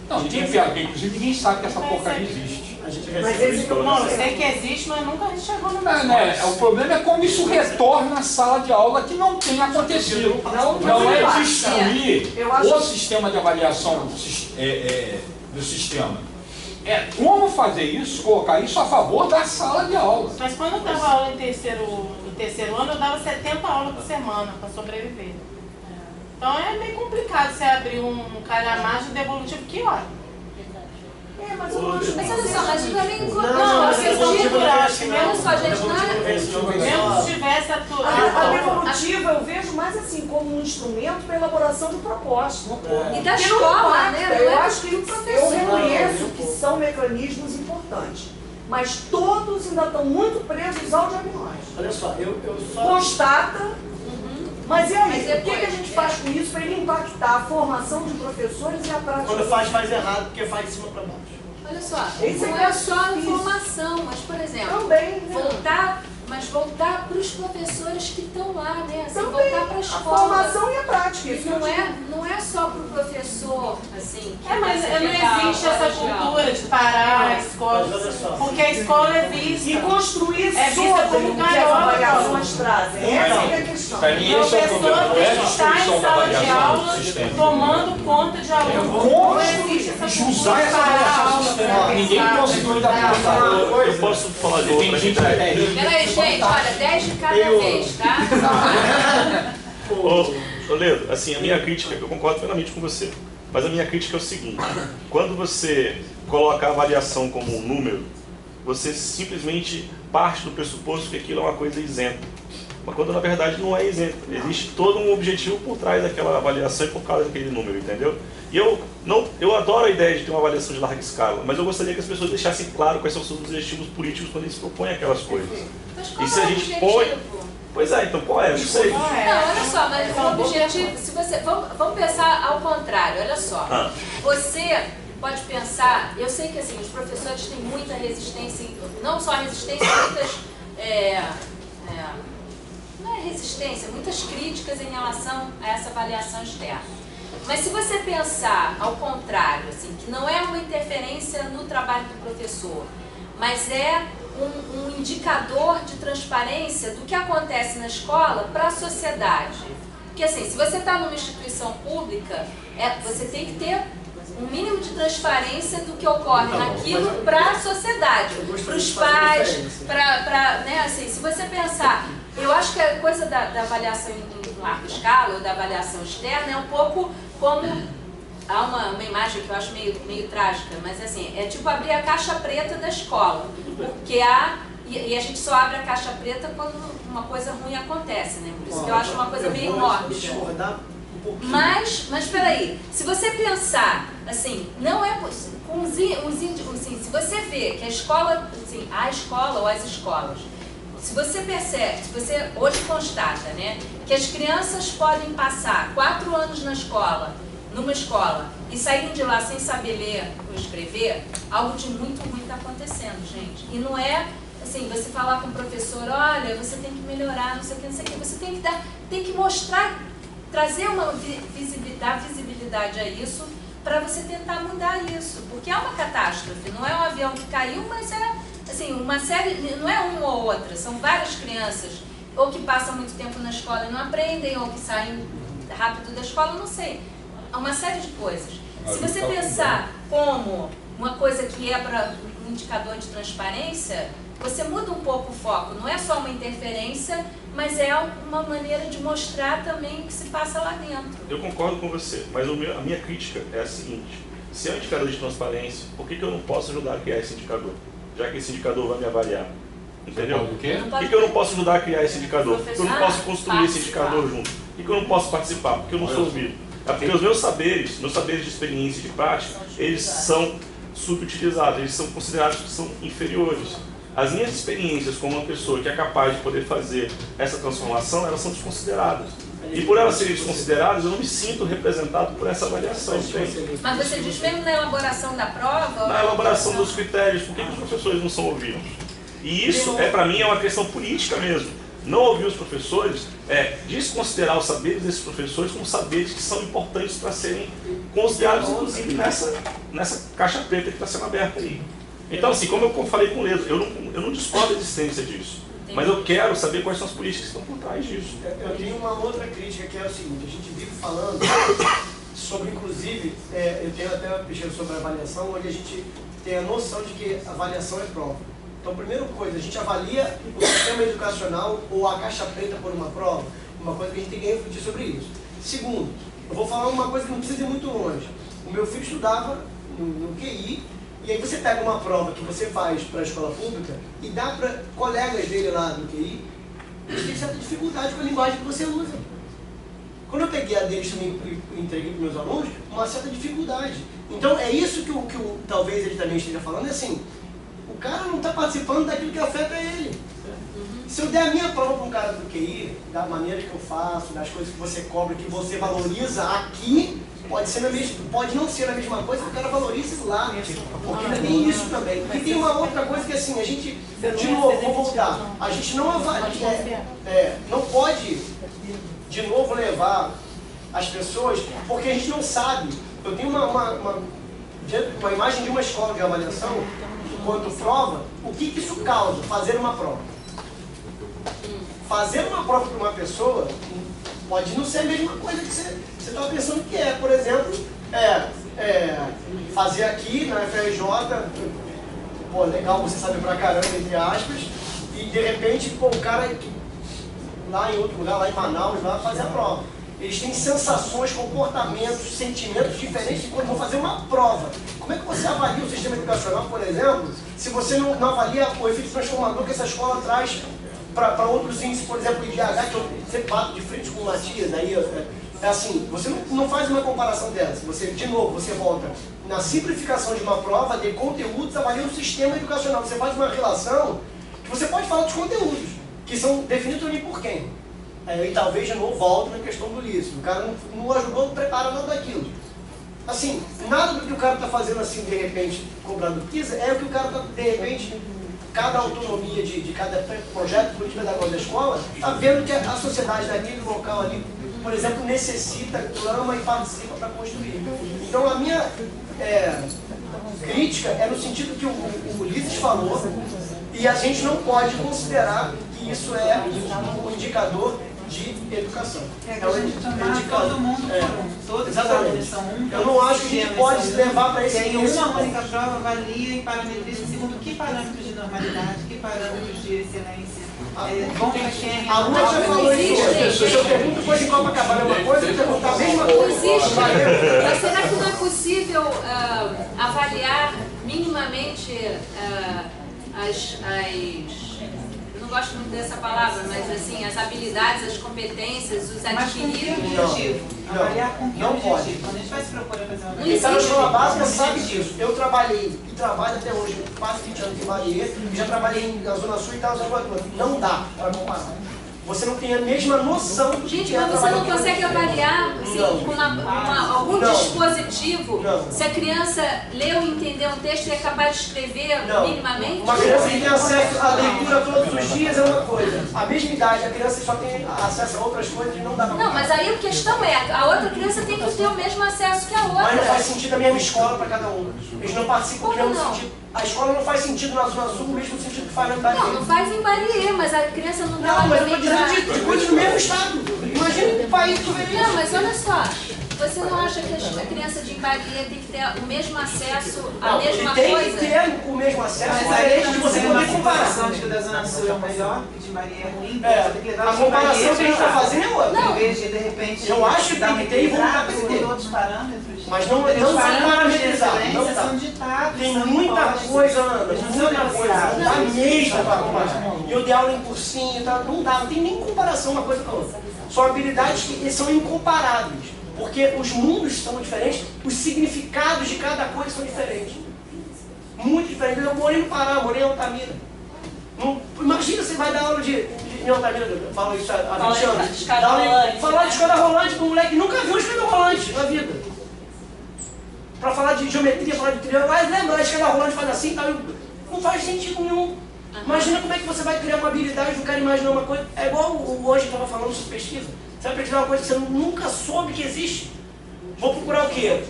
Não, ninguém pega, inclusive ninguém sabe que essa porcaria existe. Mas esse eu sei que existe, mas nunca a gente chegou no meu. O problema é como isso retorna à sala de aula, que não tem acontecido. Não é destruir o sistema de avaliação do sistema. É como fazer isso, colocar isso a favor da sala de aula. Mas quando eu dava aula no terceiro ano, eu dava 70 aulas por semana para sobreviver. Então é meio complicado você abrir um calhamaço devolutivo, que hora? Mas olha só, mas também não, a questão cultural, acho que olha só, gente, mesmo se tivesse a devolutiva eu vejo mais assim como um instrumento para elaboração de propostas. E da escola, né? Eu acho que eu reconheço que são mecanismos importantes, mas todos ainda estão muito presos ao diagnóstico. Olha só, eu só... Constata. Mas e aí, o que a gente faz com isso para ele impactar a formação de professores e a prática? Quando faz errado, porque faz de cima para baixo. Olha só, não é só a formação, mas, por exemplo, também, voltar para os professores que estão lá, né? Assim, também, voltar para a escola. A formação e a prática. Isso não é só para o professor, assim. Mas não existe essa cultura de parar a escola, porque a escola é vista. E construir vista como o que as avaliações trazem. Essa é a questão. O professor tem que estar em sala de aula, tomando conta de alunos. Não existe essa cultura de parar a aula. Ninguém conseguiu dar conta. Eu posso falar de outra ideia? Peraí, gente, olha, 10 de cada vez, tá? Ô Leandro, assim, a minha crítica, eu concordo plenamente com você, mas a minha crítica é o seguinte: quando você coloca a avaliação como um número, você simplesmente parte do pressuposto que aquilo é uma coisa isenta. Mas quando na verdade não é isento. Existe todo um objetivo por trás daquela avaliação e por causa daquele número, entendeu? E eu adoro a ideia de ter uma avaliação de larga escala, mas eu gostaria que as pessoas deixassem claro quais são os seus objetivos políticos quando eles propõem aquelas coisas. Mas e se a gente põe... Pois é, então qual é? Não sei. Não, olha só, mas o objetivo, se você... Vamos pensar ao contrário, olha só. Você pode pensar, eu sei que assim, os professores têm muita resistência, não só resistência, muitas... não é resistência, muitas críticas em relação a essa avaliação externa. Mas se você pensar ao contrário, assim, que não é uma interferência no trabalho do professor, mas é um indicador de transparência do que acontece na escola para a sociedade. Porque assim, se você está numa instituição pública, você tem que ter um mínimo de transparência do que ocorre naquilo para a sociedade, para os pais, né, assim, se você pensar, eu acho que a coisa da avaliação em larga escala, ou da avaliação externa, é um pouco como, há uma imagem que eu acho meio trágica, mas assim, é tipo abrir a caixa preta da escola, porque e a gente só abre a caixa preta quando uma coisa ruim acontece, né? Por isso que eu acho uma coisa meio mórbida. Mas peraí, se você pensar, assim, não é possível, assim, se você vê que a escola, assim, a escola ou as escolas, se você percebe, se você hoje constata, né, que as crianças podem passar 4 anos numa escola, e saírem de lá sem saber ler ou escrever, algo de muito ruim está acontecendo, gente. E não é, assim, você falar com o professor, olha, você tem que melhorar, não sei o que, você tem que mostrar, trazer uma visibilidade a isso, para você tentar mudar isso. Porque é uma catástrofe, não é um avião que caiu, mas é, assim, uma série, não é uma ou outra, são várias crianças, ou que passam muito tempo na escola e não aprendem, ou que saem rápido da escola, não sei. Há uma série de coisas. Se você pensar como uma coisa que é para um indicador de transparência, você muda um pouco o foco. Não é só uma interferência, mas é uma maneira de mostrar também o que se passa lá dentro. Eu concordo com você, mas a minha crítica é a seguinte: se é um indicador de transparência, por que eu não posso ajudar a criar esse indicador? Já que esse indicador vai me avaliar. Entendeu? Por que eu não posso ajudar a criar esse indicador? Porque eu não posso construir esse indicador junto. Por que eu não posso participar? Porque eu não sou ouvido. É porque os meus saberes de experiência e de prática, eles são subutilizados, eles são considerados que são inferiores. As minhas experiências como uma pessoa que é capaz de poder fazer essa transformação, elas são desconsideradas. E por elas serem desconsideradas, eu não me sinto representado por essa avaliação. Mas você diz mesmo na elaboração da prova? Na elaboração dos critérios, por que os professores não são ouvidos? E isso, para mim, é uma questão política mesmo. Não ouvir os professores é desconsiderar os saberes desses professores como saberes que são importantes para serem considerados, inclusive, nessa caixa preta que está sendo aberta aí. Então, assim, como eu falei com o Ledo, eu não discordo da existência disso, mas eu quero saber quais são as políticas que estão por trás disso. Eu tenho uma outra crítica que é o seguinte: a gente vive falando sobre, inclusive, eu tenho até uma pesquisa sobre avaliação, onde a gente tem a noção de que avaliação é prova. Então, primeira coisa, a gente avalia o sistema educacional ou a caixa preta por uma prova, uma coisa que a gente tem que refletir sobre isso. Segundo, eu vou falar uma coisa que não precisa ir muito longe. O meu filho estudava no QI, e aí você pega uma prova que você faz para a escola pública e dá para colegas dele lá do QI, eles têm certa dificuldade com a linguagem que você usa. Quando eu peguei a deles também e entreguei para os meus alunos, uma certa dificuldade. Então, é isso que talvez ele também esteja falando, é assim, o cara não está participando daquilo que afeta ele. Se eu der a minha prova para um cara do QI, da maneira que eu faço, das coisas que você cobra, que você valoriza aqui, pode não ser a mesma coisa que o cara valorize lá. Porque ainda tem isso também. E tem uma outra coisa que, assim, a gente, de novo, vou voltar, a gente não avalia, não pode, de novo, levar as pessoas, porque a gente não sabe. Eu tenho uma imagem de uma escola de avaliação, enquanto prova, o que isso causa, fazer uma prova. Fazer uma prova para uma pessoa pode não ser a mesma coisa que você estava pensando que é. Por exemplo, fazer aqui na FRJ, pô, legal, você sabe pra caramba, entre aspas, e de repente, pô, o cara lá em outro lugar, lá em Manaus, lá fazer a prova. Eles têm sensações, comportamentos, sentimentos diferentes de quando vão fazer uma prova. Como é que você avalia o sistema educacional, por exemplo, se você não avalia o efeito transformador que essa escola traz para outros índices, por exemplo, IDH, que eu sempre bato de frente com o Matias, aí é assim, você não faz uma comparação dessa, você, de novo, você volta na simplificação de uma prova, de conteúdos, avalia o sistema educacional, você faz uma relação que você pode falar dos conteúdos, que são definidos ali por quem? E talvez, de novo, volta na questão do lícito, o cara não ajudou a preparar nada daquilo. Assim, nada do que o cara está fazendo assim, de repente, cobrando PISA, é o que o cara está, de repente, cada autonomia de cada projeto político pedagógico da escola, está vendo que a sociedade daquele local ali por exemplo, necessita, clama e participa para construir. Então a minha crítica é no sentido que o Ulisses falou, e a gente não pode considerar que isso é um indicador de educação. É um indicador. Todo mundo por todos os alunos são um. Eu não acho que a gente pode levar para esse nível. Uma única prova avalia e parametriza segundo que parâmetros de normalidade, que parâmetros de excelência. A Lua já falou isso. Se eu pergunto depois de Copacabana é uma coisa, eu perguntar a mesma coisa. Mas será que não é possível avaliar minimamente eu não gosto muito dessa palavra, mas assim, as habilidades, as competências, os adquiridos? Avaliar com que não pode. Quando a gente vai se propor a fazer uma Quem está na escola básica sabe disso. Eu trabalhei e trabalho até hoje, quase 20 anos em Bahia, e já trabalhei na Zona Sul e tal, não dá para comparar. Você não tem a mesma noção do que Gente, mas você não consegue avaliar assim, com algum dispositivo se a criança leu e entendeu um texto e é capaz de escrever minimamente? Uma criança que tem acesso à leitura todos os dias é uma coisa. A mesma idade, a criança só tem acesso a outras coisas e não dá para Não, mas aí a questão é, a outra criança tem que ter o mesmo acesso que a outra. Mas não faz sentido a mesma escola para cada um. Eles não participam do mesmo sentido. A escola não faz sentido na Zona Sul, o mesmo sentido que faz em Bahia. Não faz em Bahia, mas a criança não Não, mas eu estou dizendo de coisas do mesmo estado. Imagina um país que vem. Não, mas olha só. Você não acha que a criança de Bahia tem que ter o mesmo acesso à mesma coisa? Tem que ter o mesmo acesso, mas é de você poder comparar. De que o da Zona Sul é melhor, que de Bahia é ruim. A comparação que a gente está fazendo é outra. Em vez de repente, eu acho que tem que ter e vamos dar para ter outros parâmetros. Mas não são parametrizados. São ditados. Tem muita coisa, Ana, muita coisa. Não dá mesmo para comparar. E eu dei aula em cursinho e tal, não dá, não tem nem comparação uma coisa com a outra. São habilidades que são incomparáveis. Porque os mundos são diferentes, os significados de cada coisa são diferentes. Muito diferentes. Eu morei no Pará, morei em Altamira. Imagina você vai dar aula em Altamira, fala isso há 20 anos. Falar de escada rolante para um moleque que nunca viu escada rolante na vida. Para falar de geometria, falar de triângulo, mas lembra, a escada rolante faz assim e tal. Não faz sentido nenhum. Imagina como é que você vai criar uma habilidade do cara imaginar uma coisa. É igual o hoje estava falando sobre pesquisa. Você vai pesquisar uma coisa que você nunca soube que existe. Vou procurar o quê?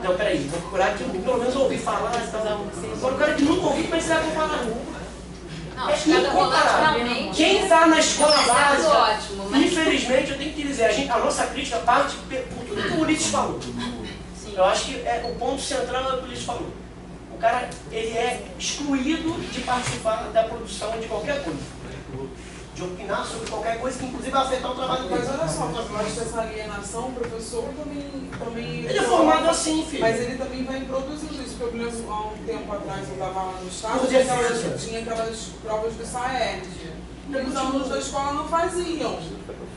Não, peraí, vou procurar que pelo menos ouvir falar. Agora o cara que nunca ouviu, como é que você vai comparar? Não, a escada rolante realmente. Quem está na escola básica, ótimo, mas... infelizmente, eu tenho que dizer, a nossa crítica parte por tudo que o Ulisses falou. Eu acho que o ponto central é o que o Ulisses falou. O cara, ele é excluído de participar da produção de qualquer coisa. De opinar sobre qualquer coisa que inclusive vai afetar o trabalho dele. Mas olha só, eu acho que essa alienação, o professor também ele é formado assim, filho. Mas ele também vai introduzindo isso, porque eu me lembro há um tempo atrás, eu estava lá no estado, tinha aquelas provas do SAERT. E os alunos da escola não faziam.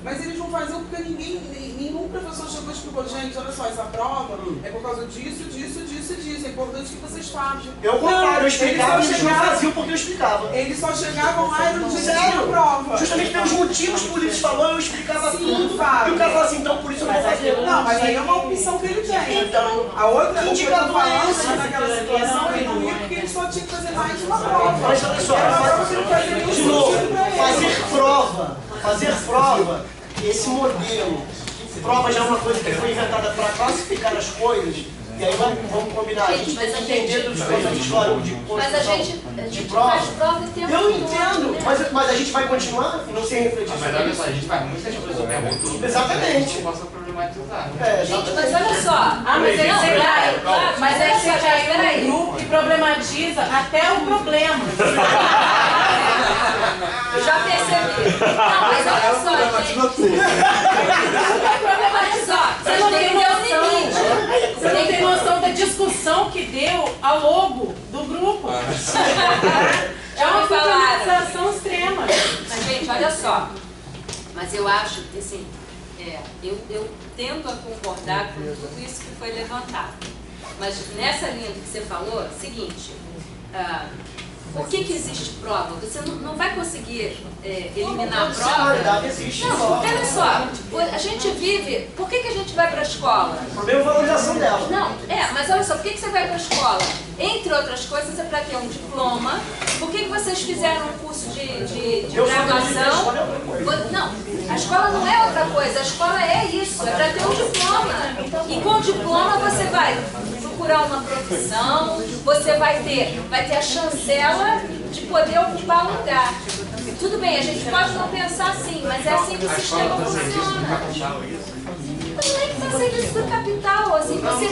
Mas eles não faziam porque nenhum professor chegou e explicou, gente, olha só, essa prova é por causa disso, disso, disso e disso. É importante que vocês façam. Eu concordo, eu explicava e eles não faziam porque eu explicava. Eles só chegavam lá e não tinham a prova. Justamente pelos motivos que o Ulisses falou, eu explicava tudo. E o cara falou assim, então por isso eu vou fazer. Não, mas aí é uma opção que ele tem. Então, a outra que indicador é esse? Naquela situação, ele não ia porque ele só tinha que fazer mais uma prova. Mas olha só, de novo, fazer prova, esse modelo, prova já é uma coisa que foi inventada para classificar as coisas, e aí vamos combinar, a gente tem que entender dos conceitos históricos de construção. Mas a gente faz prova o tempo todo. Eu entendo, mas a gente vai continuar e não ser refletido. Mas olha só, a gente faz muitas coisas ao mesmo tempo. Exatamente. Eu posso problematizar. Gente, mas olha só. Mas é que você já um grupo que problematiza até o problema. Eu já percebi. Não, mas olha só, gente. Olha só, você não tem noção. Você não tem noção da discussão que deu ao logo do grupo. É uma problematização extrema. Mas, gente, olha só. Mas eu acho que, assim, eu tendo a concordar com tudo isso que foi levantado. Mas nessa linha que você falou, é o seguinte, por que existe prova? Você não vai conseguir eliminar a prova. Não, olha só, a gente vive... Por que a gente vai para a escola? O problema é a valorização dela. Não, mas olha só, por que você vai para a escola? Entre outras coisas, é para ter um diploma. Por que vocês fizeram um curso de graduação. Não, a escola não é outra coisa, a escola é isso, é para ter um diploma. E com o diploma você vai procurar uma profissão, você vai ter a chancela de poder ocupar um lugar. Tudo bem, a gente pode não pensar assim, mas é assim que o sistema funciona. Mas não é que está a serviço do capital, assim, você...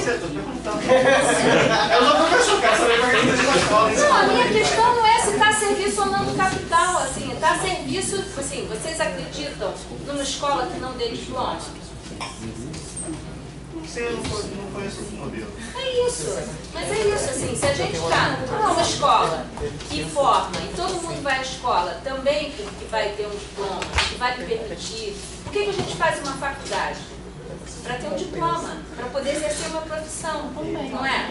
Eu não vou chocar, saber para quem está na escola. Não, a minha questão não é se está a serviço ou não do capital, assim, está a serviço, assim, vocês acreditam numa escola que não dê diploma? Eu não conheço o modelo. É isso, mas é isso, assim, se a gente está numa escola que forma e todo mundo vai à escola também porque vai ter um diploma, que vai lhe permitir, por que a gente faz uma faculdade? Para ter um diploma, para poder exercer uma profissão, não é?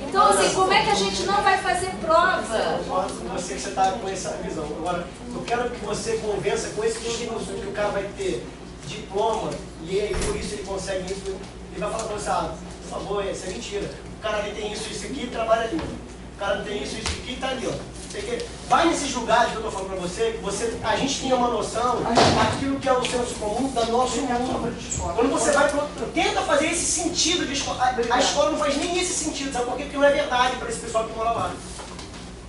Então, assim, como é que a gente não vai fazer prova? Eu concordo com você que você está com essa visão. Agora, eu quero que você convença com esse discurso que o cara vai ter diploma e aí, por isso ele consegue isso. Ele vai falar com você, por favor, isso é mentira. O cara ali tem isso aqui e trabalha ali. O cara não tem isso aqui e está ali, ó. Vai nesses lugares que eu estou falando para você, que a gente tenha uma noção daquilo que é o senso comum da nossa mundo. Quando você vai, tenta fazer esse sentido de escola. A escola não faz nem esse sentido, sabe por quê? Porque não é verdade para esse pessoal que mora lá.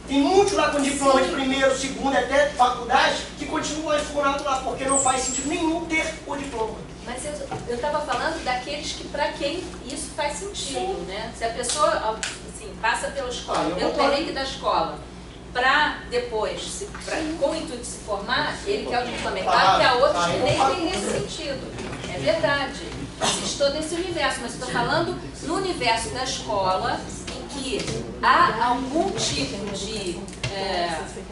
Tem muitos lá com diploma de primeiro, segundo, até faculdade, que continuam esforçando lá, porque não faz sentido nenhum ter o diploma. Mas eu estava falando daqueles que, para quem isso faz sentido, né? Se a pessoa, assim, passa pela escola, pelo perrengue da escola, para depois, com o intuito de se formar, ele quer o diploma. É claro que há outros que nem têm nesse sentido. É verdade. Estou nesse universo, mas estou falando no universo da escola, em que há algum tipo de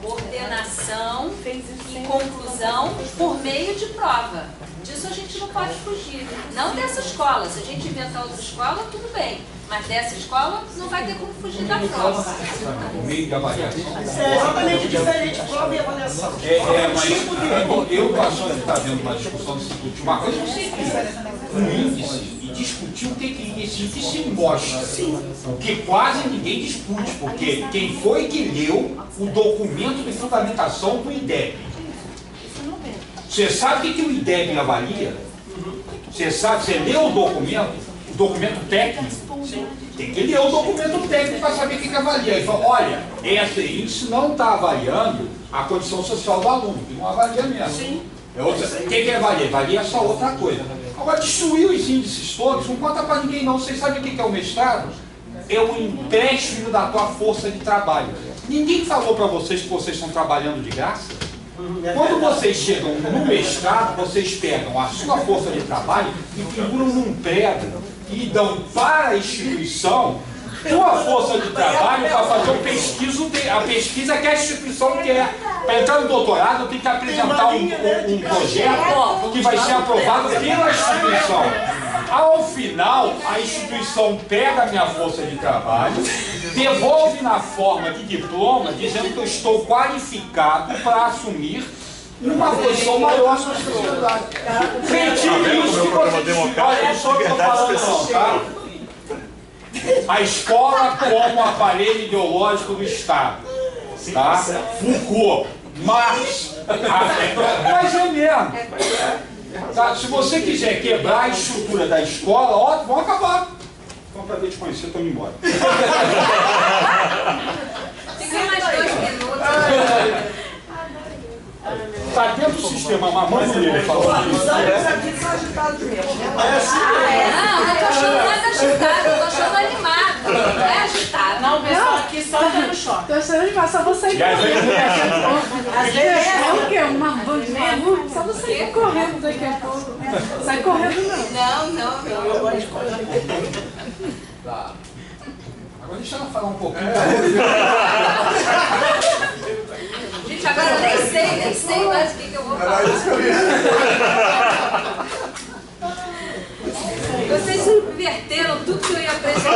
ordenação e conclusão por meio de prova. Disso a gente não pode fugir. Não dessa escola. Se a gente inventar outra escola, tudo bem. Mas dessa escola não vai ter como fugir da prova. O meio de avaliação. É exatamente diferente, prova e avaliação. Mas eu passou a estar dentro de uma discussão de discutir uma coisa, um índice, e discutir o que esse índice mostra. O que quase ninguém discute, porque quem foi que leu o documento de fundamentação do IDEB? Você sabe o que o IDEB avalia? Você sabe, você leu o documento técnico? Tem que ler o documento técnico para saber o que avalia. Ele fala, olha, esse índice não está avaliando a condição social do aluno, que não avalia mesmo. Quem que avalia? Avalia essa outra coisa. Agora, destruir os índices todos, não conta para ninguém não. Vocês sabem o que é o mestrado? É o empréstimo da tua força de trabalho. Ninguém falou para vocês que vocês estão trabalhando de graça? Quando vocês chegam no mestrado, vocês pegam a sua força de trabalho e figuram num prédio e dão para a instituição tua força de trabalho para fazer a pesquisa que a instituição quer. Para entrar no doutorado, tem que apresentar um projeto que vai ser aprovado pela instituição. Ao final, a instituição pega a minha força de trabalho, devolve na forma de diploma, dizendo que eu estou qualificado para assumir uma posição maior na sociedade. Retire isso que você... Olha, eu só estou falando não, tá? A escola como aparelho ideológico do Estado. Tá? Foucault, Marx, mas é mesmo. Tá? Se você quiser quebrar a estrutura da escola, ó, vão acabar. Então, para te conhecer, estou indo embora. Fica mais 2 minutos. Está dentro do sistema, a mamãe dele falou isso. Os ânimos aqui são agitados mesmo. Não, não estou achando nada agitado, estou achando animado. Não é agitado. Não, o pessoal aqui só tá no choque. Tô achando de passar você correndo daqui a pouco. Às vezes é o quê? Uma banda de só você ir correndo daqui a pouco. Sai correndo não. Não. Eu gosto de correr. Tá. Agora deixa ela falar um pouquinho. Gente, agora eu nem sei mais o que eu vou falar. Vocês subverteram tudo que eu ia apresentar.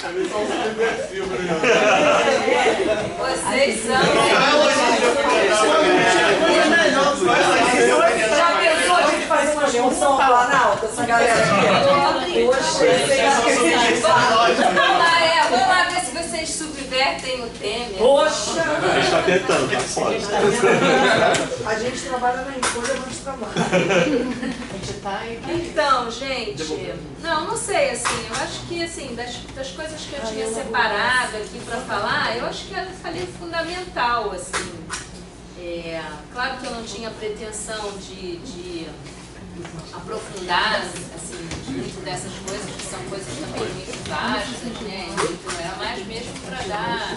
Eles são subversivos, né? Vocês são. Já pensou a gente fazer uma excursão planalto, essa galera aqui? Hoje, invertem o Temer. Poxa! A gente está tentando, tá fora. A gente trabalha na Encolha, mas trabalha. Então, gente, não sei, assim, eu acho que, assim, das coisas que eu tinha separado aqui para falar, eu acho que eu falei fundamental, assim. Claro que eu não tinha pretensão de aprofundar, assim, muito dessas coisas, que são coisas também muito vastas, né? Então, era mais mesmo para dar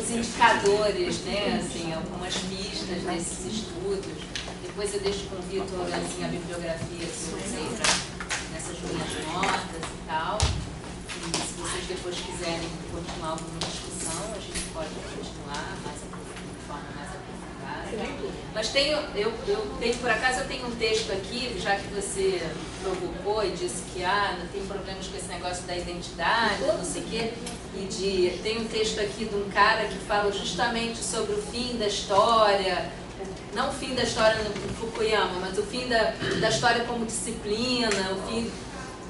os indicadores, né? Assim, algumas pistas nesses estudos. Depois eu deixo com o Vitor, assim, a bibliografia que eu usei nessas minhas notas e tal. E se vocês depois quiserem continuar alguma discussão, a gente pode continuar de forma mais aprofundada. Mas por acaso eu tenho um texto aqui, já que você provocou e disse que não tem problemas com esse negócio da identidade, não sei o quê. Tem um texto aqui de um cara que fala justamente sobre o fim da história. Não o fim da história no Fukuyama, mas o fim da história como disciplina, o fim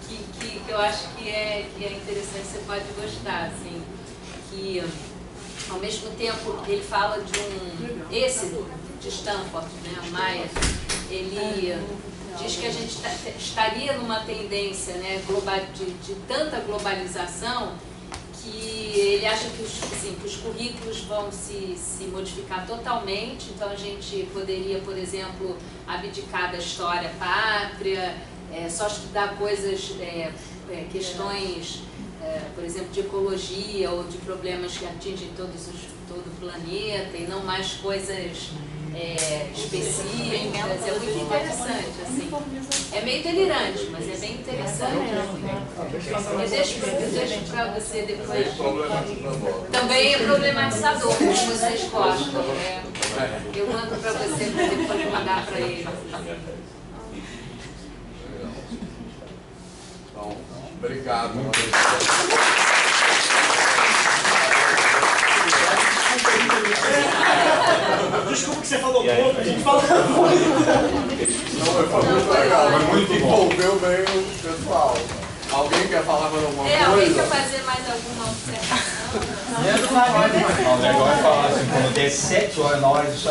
que eu acho que é interessante, você pode gostar, assim, que ao mesmo tempo ele fala esse de Stanford, né, o Maia, ele diz que a gente estaria numa tendência, né, de tanta globalização, que ele acha que os currículos vão se modificar totalmente, então a gente poderia, por exemplo, abdicar da história pátria, só estudar coisas, questões, por exemplo, de ecologia ou de problemas que atingem todo o planeta e não mais coisas específicas. É muito interessante, assim. É meio delirante, mas é bem interessante. Eu deixo para você depois. Também é problematizador, como vocês gostam. Eu mando para você para depois mandar para ele. Então, obrigado. Desculpa que você falou pouco, a gente fala muito. Não, foi muito legal, mas muito envolveu bem o pessoal. Alguém quer falar mais alguma coisa? Alguém quer fazer mais alguma observação? O negócio é falar assim, quando der 7 horas na hora de